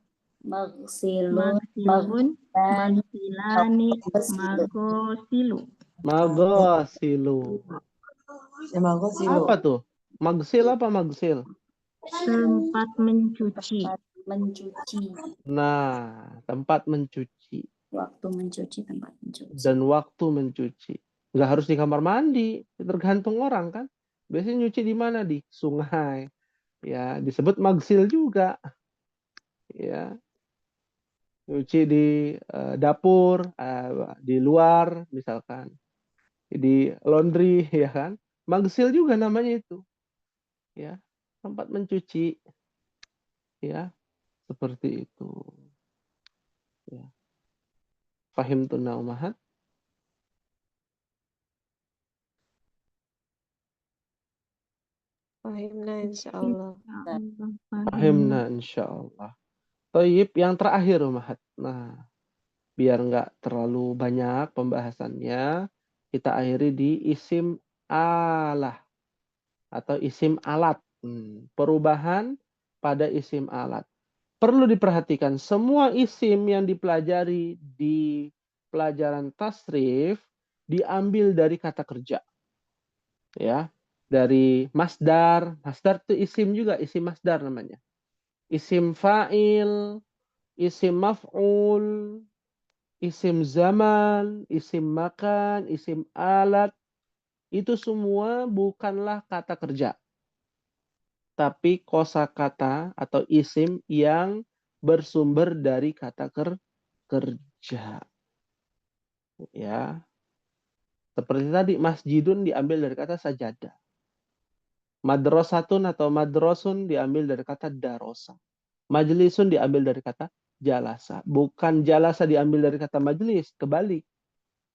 Magsilun, Magsilun. magsilani, Magsilani. magsilu. Magosilu. Magosilu. Magosilu. Apa tuh? Magsil apa magsil? Tempat mencuci. Tempat mencuci. Nah, tempat mencuci. Waktu mencuci, tempat mencuci. Dan waktu mencuci. Nggak harus di kamar mandi, tergantung orang kan. Biasanya nyuci di mana? Di sungai. Ya, disebut magsil juga. Ya. Nyuci di dapur, di luar misalkan. Di laundry ya kan. Magsil juga namanya itu. Ya, tempat mencuci. Ya, seperti itu. Ya. Fahimtunna Ummahat? Fahimna insyaallah. Fahimna insyaallah. Toyib yang terakhir Ummahat. Nah, biar nggak terlalu banyak pembahasannya, kita akhiri di isim alah atau isim alat. Perubahan pada isim alat. Perlu diperhatikan, semua isim yang dipelajari di pelajaran tasrif diambil dari kata kerja. Ya, dari masdar. Masdar itu isim juga, isim masdar namanya. Isim fa'il, isim maf'ul, isim zaman, isim makan, isim alat, itu semua bukanlah kata kerja, tapi kosakata atau isim yang bersumber dari kata kerja. Ya, seperti tadi masjidun diambil dari kata sajadah. Madrasatun atau madrosun diambil dari kata darosa. Majlisun diambil dari kata jalasa. Bukan jalasa diambil dari kata majlis, kebalik.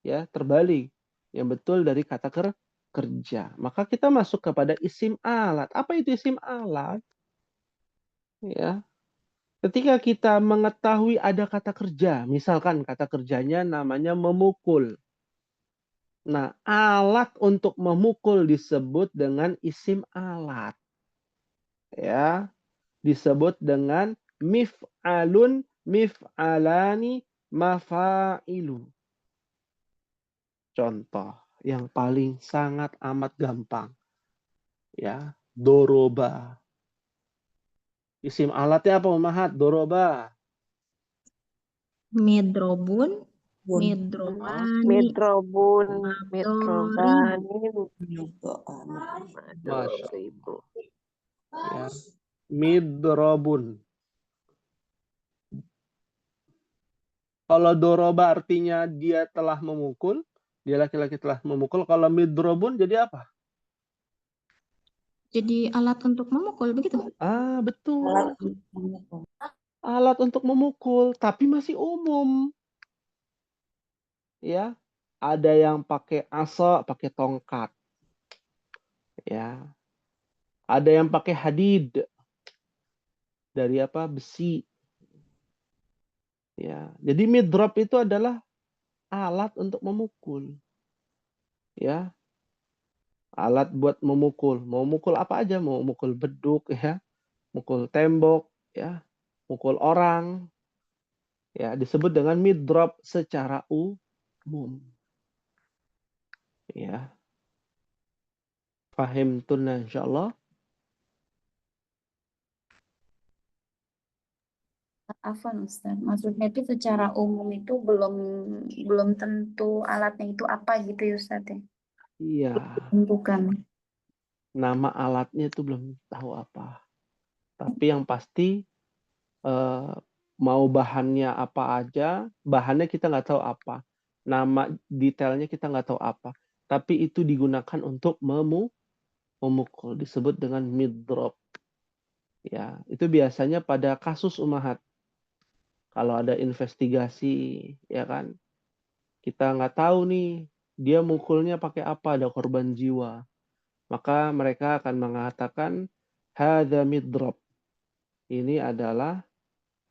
Ya, terbalik. Yang betul dari kata kerja. Maka kita masuk kepada isim alat. Apa itu isim alat? Ya, ketika kita mengetahui ada kata kerja, misalkan kata kerjanya namanya memukul. Nah, alat untuk memukul disebut dengan isim alat. Ya, disebut dengan mif'alun, mif'alani, mafa'ilu. Contoh yang paling sangat amat gampang. Ya, doroba. Isim alatnya apa, Mahat? Doroba. Midrobun, Bun. midrobani, Midrobun, madoribu. midrobani, Yugoan. Masya Allah. madoribu. Ya. Midrobun. Kalau doroba artinya dia telah memukul, dia laki-laki telah memukul. Kalau midrobun jadi apa? Jadi alat untuk memukul begitu? Ah, betul. Alat untuk memukul. Alat untuk memukul, tapi masih umum. Ya, ada yang pakai asa, pakai tongkat. Ya, ada yang pakai hadid dari apa? Besi. Ya, jadi midrob itu adalah alat untuk memukul. Ya, alat buat memukul. Mau mukul apa aja, mau mukul beduk, ya, mukul tembok, ya, mukul orang. Ya, disebut dengan midrob secara umum. Ya, fahim tunna insyaallah. Afwan Ustaz, maksudnya itu secara umum itu belum tentu alatnya itu apa gitu ya Ustaz ya? Iya, Tentukan. nama alatnya itu belum tahu apa. Tapi yang pasti eh, mau bahannya apa aja, bahannya kita nggak tahu apa. Nama detailnya kita nggak tahu apa. Tapi itu digunakan untuk memukul, disebut dengan midrob. Ya, itu biasanya pada kasus umahat. Kalau ada investigasi, ya kan, kita nggak tahu nih, dia mukulnya pakai apa, ada korban jiwa. Maka mereka akan mengatakan, hadza midrob. Ini adalah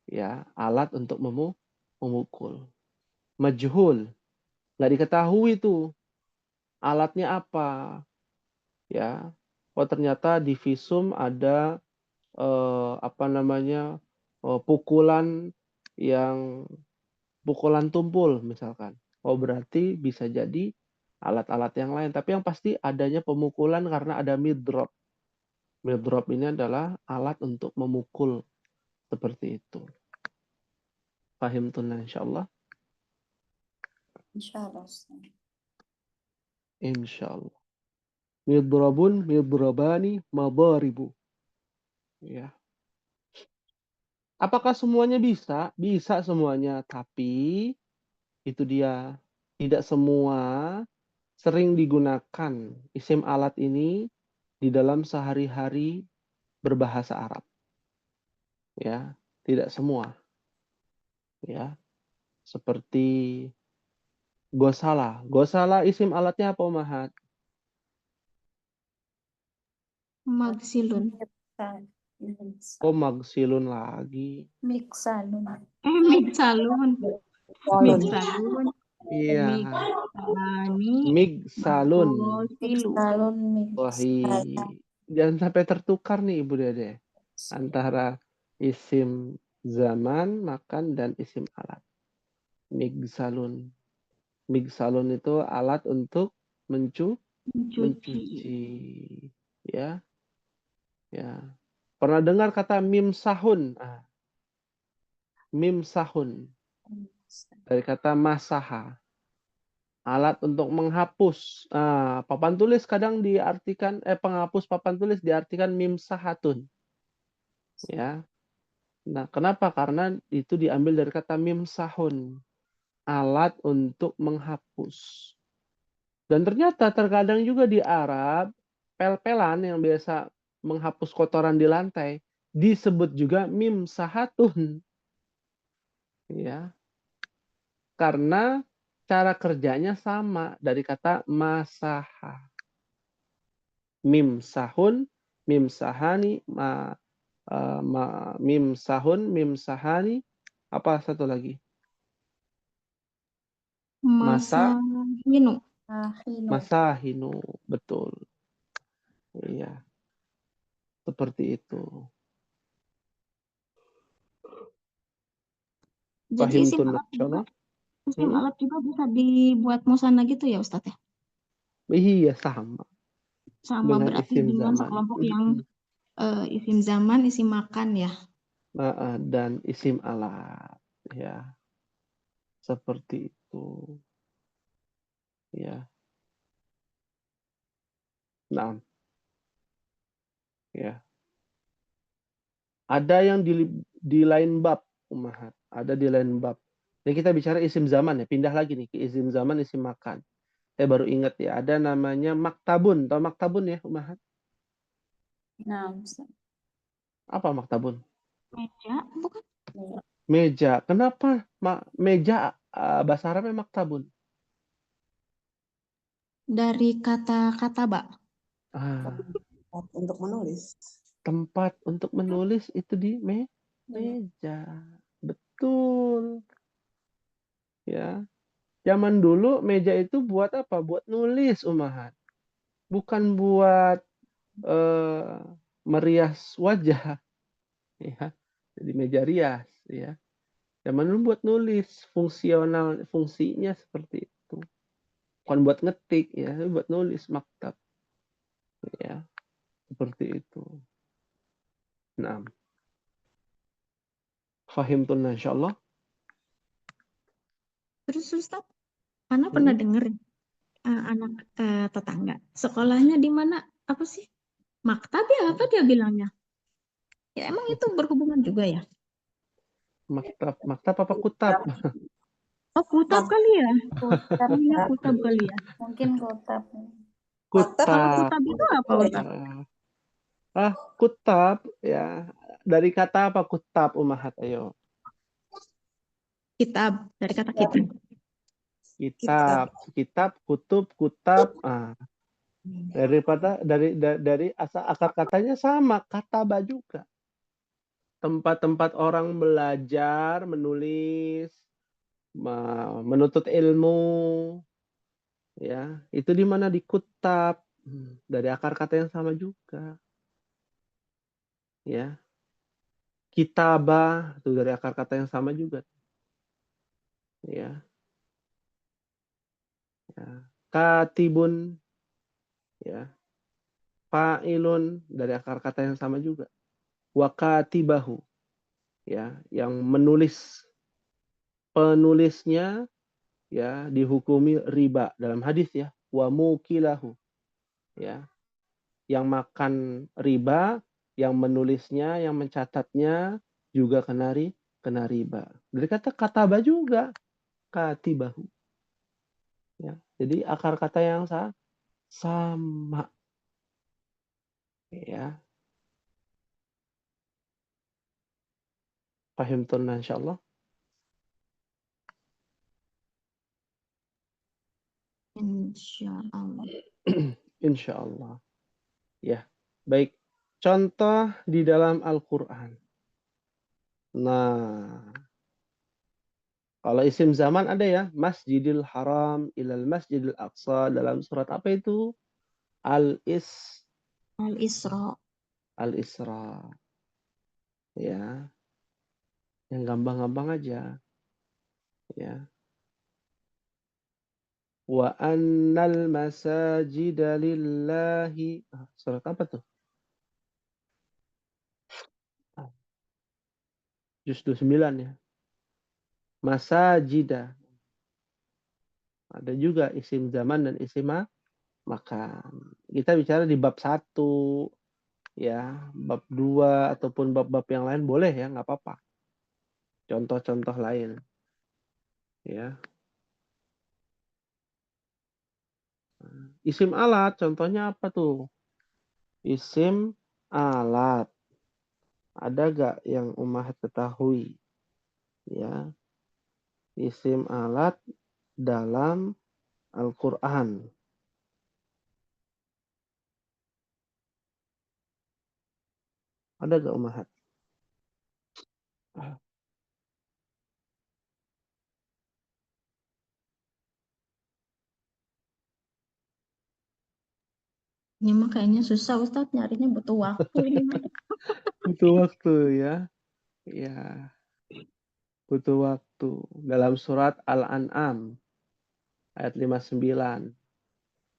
ya alat untuk memukul. Majhul, nggak diketahui tuh alatnya apa. Ya, oh ternyata di visum ada apa namanya pukulan yang pukulan tumpul misalkan. Oh berarti bisa jadi alat-alat yang lain. Tapi yang pasti adanya pemukulan karena ada midrop. Midrop ini adalah alat untuk memukul seperti itu. Fahim tunna insyaallah. Insyaallah Ustaz. Insyaallah. Midrabun, midrabani, madaribu. Ya. Apakah semuanya bisa? Bisa semuanya, tapi itu dia. Tidak semua sering digunakan isim alat ini di dalam sehari-hari berbahasa Arab. Ya, tidak semua. Ya, seperti gosala. Gosala isim alatnya apa, Mahat? Magsilun. Oh, magsilun lagi. Miksalun. Migsalun. Salun. Migsalun. Iya, Migsalani. migsalun. Magosilu. Miksalun, Wahai, jangan sampai tertukar nih Ibu Dede antara isim zaman, makan, dan isim alat. Migsalun. Migsalun itu alat untuk Mencuci. mencuci. Ya, ya. Pernah dengar kata mimsahun? Ah, mimsahun. Dari kata masaha. Alat untuk menghapus. Papan tulis kadang diartikan, penghapus papan tulis diartikan mimsahatun. Ya. Nah, kenapa? Karena itu diambil dari kata mimsahun. Alat untuk menghapus. Dan ternyata terkadang juga di Arab, pel-pelan yang biasa menghapus kotoran di lantai, disebut juga mimsahatun. Ya. Karena cara kerjanya sama dari kata masaha. Mimsahun, mimsahani, mimsahun, mimsahani. Apa satu lagi? Masahinu. Hino. Masahinu. Betul. Iya. Seperti itu. Jadi isim Fahimtun alat juga, insyaallah. alat juga bisa dibuat musanna gitu ya Ustadz ya? Iya, sama. Sama Dengan berarti isim dengan zaman. sekelompok yang isim zaman, isim makan ya. Dan isim alat. Ya. Seperti itu. Ya. Nah. Ya. Ada yang di lain bab, Ummahat. Ada di lain bab. Ini kita bicara isim zaman ya. Pindah lagi nih ke isim zaman, isim makan. Saya baru ingat ya. Ada namanya maktabun. Tahu maktabun ya, Ummahat? Nah, Ustaz. Apa maktabun? Meja, bukan? Meja. Kenapa meja bahasa Arabnya maktabun? Dari kata kataba. Untuk menulis. Tempat untuk menulis itu di meja. Betul. Ya. Zaman dulu meja itu buat apa? Buat nulis, Ummahat. Bukan buat merias wajah. Ya. Jadi meja rias. Ya. Zaman dulu buat nulis. Fungsinya seperti itu. Bukan buat ngetik, ya, buat nulis maktab. Ya. Seperti itu. Nah. Fahimtun insyaallah. Terus Ustadz, Ana pernah denger anak tetangga sekolahnya di mana, apa sih, maktab ya, apa dia bilangnya ya, emang itu berhubungan juga ya? Maktab apa kutab? Oh, kutab kali ya, Kutab. iya kutab kali ya. Mungkin kutab. Kalau Kutab. kutab itu apa Ustadz? Kutab ya. Dari kata apa kutab, Ummahat? Ayo. Kitab, dari kata kitab. Kitab, kutub, kutab. Dari akar katanya sama, kataba juga. Tempat-tempat orang belajar, menulis, menuntut ilmu, ya, itu di mana? Di kutab. Dari akar kata yang sama juga. Ya. Kitabah itu dari akar kata yang sama juga. Ya. Katibun, ya. Fa'ilun dari akar kata yang sama juga. Wakatibahu, ya, yang menulis, penulisnya ya dihukumi riba dalam hadis ya. Wa mukilahu, ya, yang makan riba, yang menulisnya, yang mencatatnya juga kena riba. Dari kata kataba juga, katibahu. Ya. Jadi akar kata yang sama. Ya. Fahimtun insyaallah. Insyaallah. Insyaallah. Ya. Baik. Contoh di dalam Al-Qur'an. Nah, kalau isim zaman ada ya, Masjidil Haram ilal Masjidil Aqsa, dalam surat apa itu? Al-Isra. Al-Isra. Ya. Yang gampang-gampang aja. Ya. Wa annal masajida lillahi. Surat apa tuh? Juz 29 ya. masajida. Ada juga isim zaman dan isim makan. Kita bicara di bab 1, ya, bab 2 ataupun bab-bab yang lain boleh ya, nggak apa-apa. Contoh-contoh lain, ya. Isim alat, contohnya apa tuh? Isim alat. Ada gak yang Ummahat ketahui? Ya, isim alat dalam Al-Quran. Ada gak Ummahat? Ini mah kayaknya susah Ustadz, nyarinya butuh waktu ini mah. Butuh waktu ya. Ya, butuh waktu. Dalam surat Al-An'am ayat 59.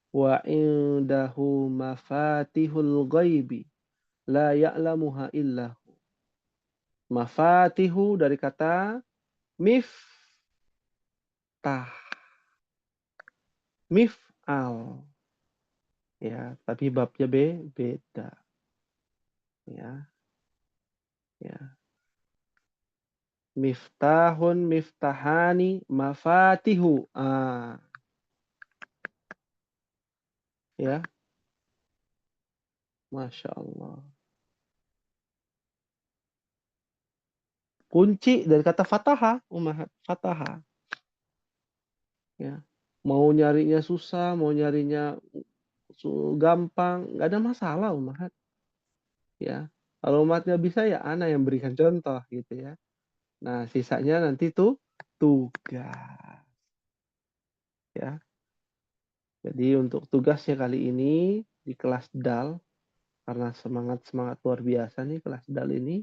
Wa indahu mafatihul ghaibi la ya'lamuha illahu. Mafatihu dari kata miftah. Mif'al. Ya, tapi babnya beda. Ya. Ya. Miftahun, miftahani, mafatihu. Ya. Masya Allah. Kunci dari kata fataha, Ummahat. Fataha. Ya. Mau nyarinya susah, mau nyarinya gampang, nggak ada masalah Ummahat. Ya. Kalau umat nggak bisa ya ana yang berikan contoh gitu ya. Nah, sisanya nanti tuh tugas. Ya. Jadi untuk tugasnya kali ini di kelas DAL, karena semangat luar biasa nih kelas DAL ini,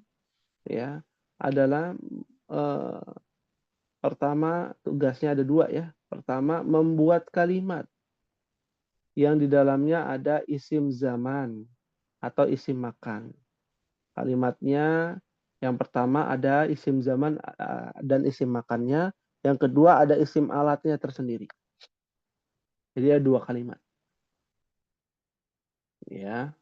ya, adalah pertama tugasnya ada 2 ya. Pertama, membuat kalimat yang di dalamnya ada isim zaman atau isim makan. Kalimatnya yang pertama ada isim zaman dan isim makannya. Yang kedua ada isim alatnya tersendiri. Jadi ada 2 kalimat. Ya.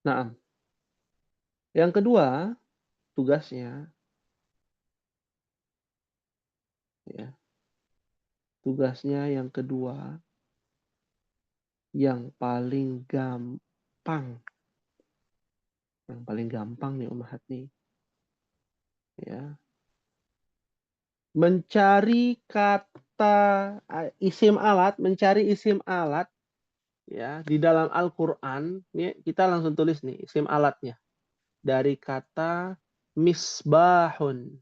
Nah, yang kedua tugasnya, ya, tugasnya yang kedua yang paling gampang, nih Ummahat nih, ya, mencari kata mencari isim alat, ya, di dalam Al-Quran. Nih kita langsung tulis nih isim alatnya dari kata misbahun.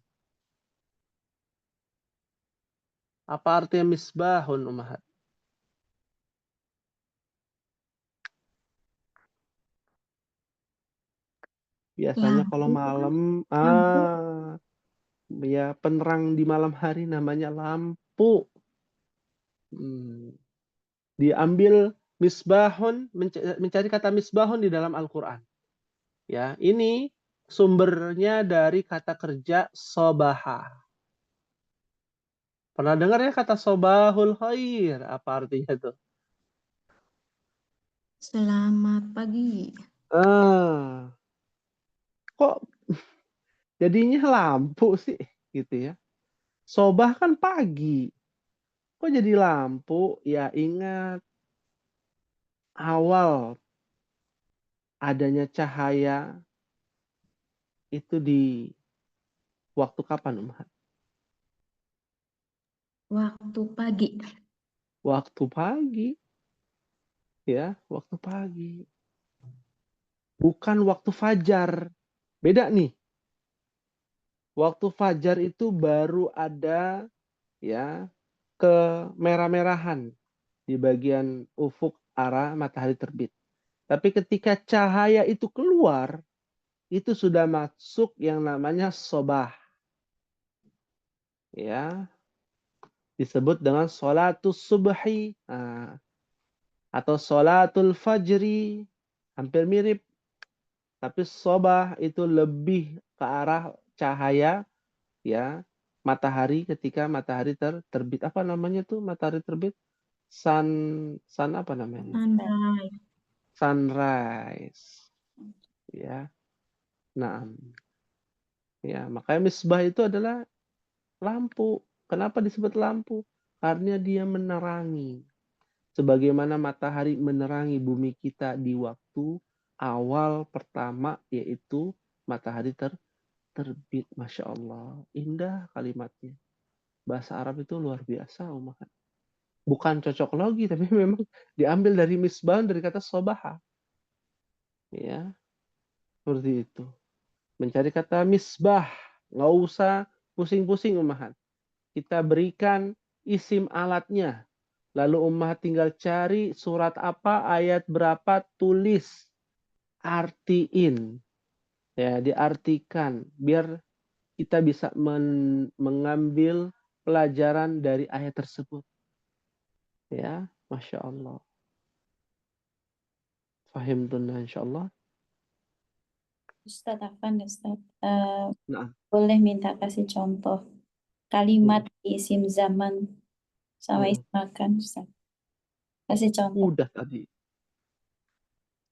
Apa artinya misbahun Ummahat? Biasanya kalau Lampu kan? malam, Lampu. ya, penerang di malam hari namanya lampu. Diambil misbahun, mencari kata misbahun di dalam Al-Quran. Ya, ini sumbernya dari kata kerja sobaha. Pernah dengar ya kata sobahul khair? Apa artinya itu? Selamat pagi. Kok jadinya lampu sih? Gitu ya. Sobah kan pagi. Kok jadi lampu? Ya ingat awal adanya cahaya itu di waktu kapan, Umar? Waktu pagi. Waktu pagi. Ya, waktu pagi. Bukan waktu fajar. Beda nih. Waktu fajar itu baru ada, ya, kemerah-merahan di bagian ufuk arah matahari terbit. Tapi ketika cahaya itu keluar, itu sudah masuk yang namanya sobah. Ya, disebut dengan sholatus subhi. Nah, Atau sholatul fajri, hampir mirip. Tapi sobah itu lebih ke arah cahaya, ya, matahari ketika matahari terbit. Apa namanya tuh matahari terbit? Sun apa namanya? Sunrise. Sunrise. Ya. Nah, ya, makanya misbah itu adalah lampu. Kenapa disebut lampu? Karena dia menerangi. Sebagaimana matahari menerangi bumi kita di waktu awal pertama, yaitu matahari terbit. Masya Allah. Indah kalimatnya. Bahasa Arab itu luar biasa, Umar. Bukan cocok logi, tapi memang diambil dari misbah, dari kata sobaha. Ya, seperti itu. Mencari kata misbah. Nggak usah pusing-pusing, Umar. Kita berikan isim alatnya. Lalu Ummah tinggal cari surat apa, ayat berapa, tulis, artiin. Ya, diartikan. Biar kita bisa mengambil pelajaran dari ayat tersebut. Ya, Masya Allah. Fahim tunna insya Allah. Ustadz Afan, Ustadz, Nah, boleh minta kasih contoh kalimat isim zaman sama isim makan, Ustadz. Kasih contoh. udah tadi.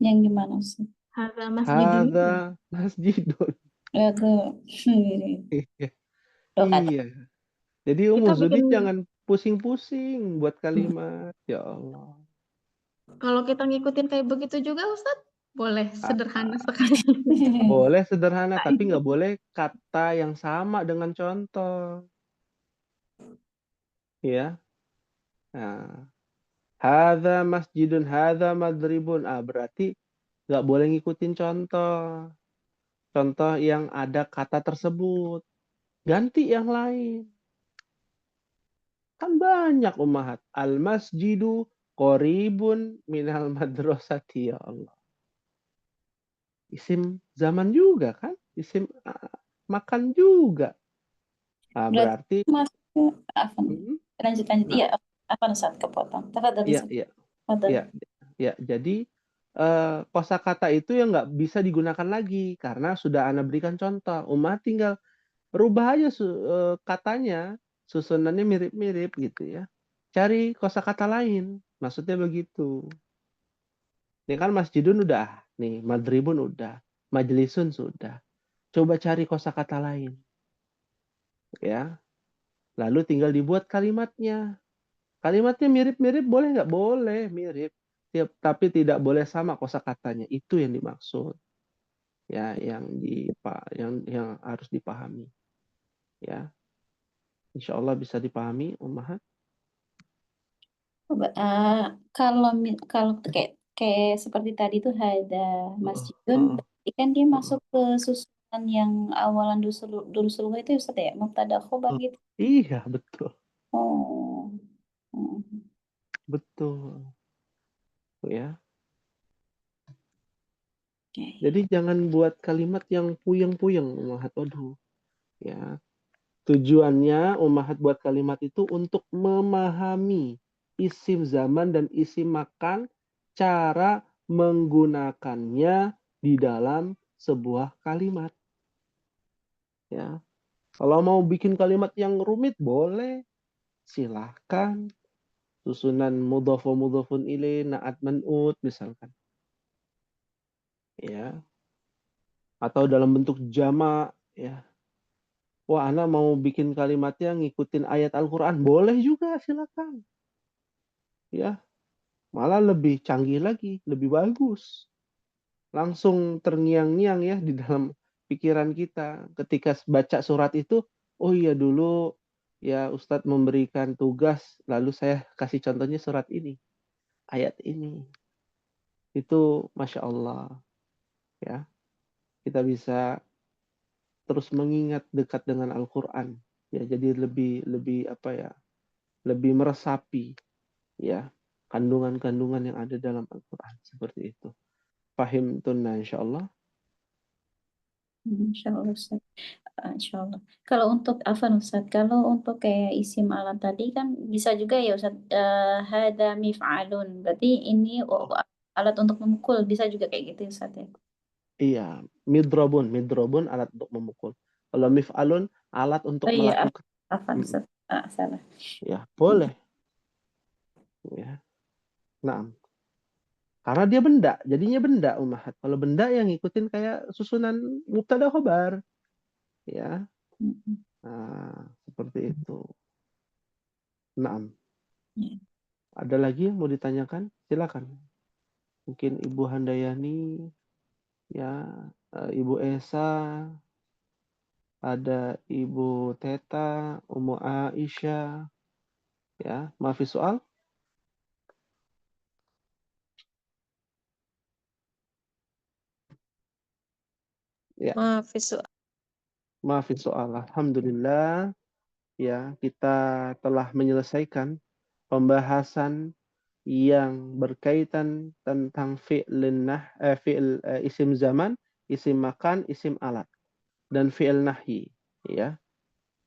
Yang gimana, Ustadz? Hadza masjidun. Hadza masjidun. Itu Iya. Jadi Kita Zudi bikin, jangan pusing-pusing buat kalimat. Ya Allah. kalau kita ngikutin kayak begitu juga Ustadz, boleh sederhana Ah, sekali. boleh sederhana, tapi nggak boleh kata yang sama dengan contoh. Ya. Nah, hadza masjidun, hadza madribun. Berarti nggak boleh ngikutin contoh. Contoh yang ada kata tersebut. Ganti yang lain. Kan banyak ummahat. Al-masjidu qoribun minal madrasati, ya Allah. Isim zaman juga kan? Isim makan juga. Berarti Berarti masuknya apa? hmm, Lanjut. nah, Iya, apa saat kepotong? Tafadhol, iya, Ustadz. iya, Tafadhol. iya, iya. Jadi kosakata itu yang nggak bisa digunakan lagi karena sudah Ana berikan contoh. Umat tinggal rubah aja katanya, susunannya mirip-mirip gitu ya. Cari kosakata lain. Maksudnya begitu. Ini kan masjidun udah, nih madribun udah, majlisun sudah. Coba cari kosakata lain, ya. Lalu tinggal dibuat kalimatnya. Kalimatnya mirip-mirip boleh nggak? Boleh mirip. Tapi tidak boleh sama kosakatanya. Itu yang dimaksud. Ya, yang harus dipahami. Ya, insya Allah bisa dipahami, Ummahat. Kalau kayak seperti tadi tuh ada masjidun, berarti kan dia masuk ke susunan yang awalan dulu itu, Ustadz ya, mubtada khobar gitu. Iya, betul. Oh. Betul. Ya. Oke. Jadi jangan buat kalimat yang puyeng-puyeng, Ummahat. Waduh. Ya. Tujuannya Ummahat buat kalimat itu untuk memahami isim zaman dan isim makan, cara menggunakannya di dalam sebuah kalimat. Ya. Kalau mau bikin kalimat yang rumit boleh, silahkan. Susunan mudhof wa mudhofun ilaih, na'at man'ut misalkan. Ya. Atau dalam bentuk jamak, ya. Wah, Ana mau bikin kalimatnya ngikutin ayat Al-Qur'an, boleh juga, silakan. Ya, malah lebih canggih lagi, lebih bagus. Langsung terngiang-ngiang ya di dalam pikiran kita ketika baca surat itu. Oh iya, dulu ya Ustadz memberikan tugas, lalu saya kasih contohnya surat ini, ayat ini. Itu Masya Allah. Ya, kita bisa terus mengingat dekat dengan Al-Quran. Ya, jadi lebih apa ya, lebih meresapi ya kandungan-kandungan yang ada dalam Al-Quran seperti itu. Fahim tunna insya Allah. Insyaallah Ustaz. Insyaallah. Kalau untuk afan Ustaz, kalau untuk kayak isim alat tadi kan bisa juga ya Ustaz, hada mif'alun. Berarti ini alat untuk memukul, bisa juga kayak gitu Ustaz ya. Iya, midrobun alat untuk memukul. Kalau mif'alun alat untuk Oh iya, melakukan. afan Ustaz. Salah. Ya, boleh. Ya. Nah, karena dia benda, jadinya benda ummahat. Kalau benda yang ngikutin kayak susunan mubtada khobar. Ya. Nah, seperti itu. Nah, Ya. ada lagi yang mau ditanyakan? Silakan. Mungkin Ibu Handayani, ya, Ibu Esa, ada Ibu Teta, Umu Aisyah, ya, maafi soal? Ya, maafi soal. Alhamdulillah, ya, kita telah menyelesaikan pembahasan yang berkaitan tentang fi'il isim zaman, isim makan, isim alat, dan fi'il nahyi, ya.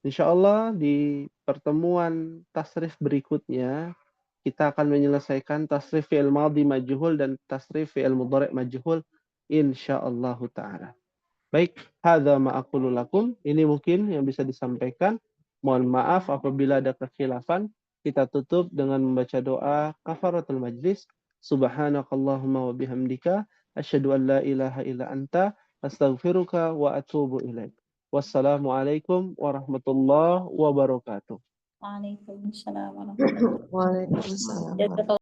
Insyaallah di pertemuan tasrif berikutnya kita akan menyelesaikan tasrif fi'il madhi majhul dan tasrif fi'il mudhari' majhul insyaallah taala. Baik, hadza ma aqulu lakum. Ini mungkin yang bisa disampaikan. Mohon maaf apabila ada kekhilafan. Kita tutup dengan membaca doa kafaratul majlis. Subhanakallahumma wa bihamdika asyhadu an la ilaha illa anta astaghfiruka wa atubu ilaik. Wassalamualaikum warahmatullahi wabarakatuh. Waalaikumsalam warahmatullahi Waalaikumsalam. wabarakatuh.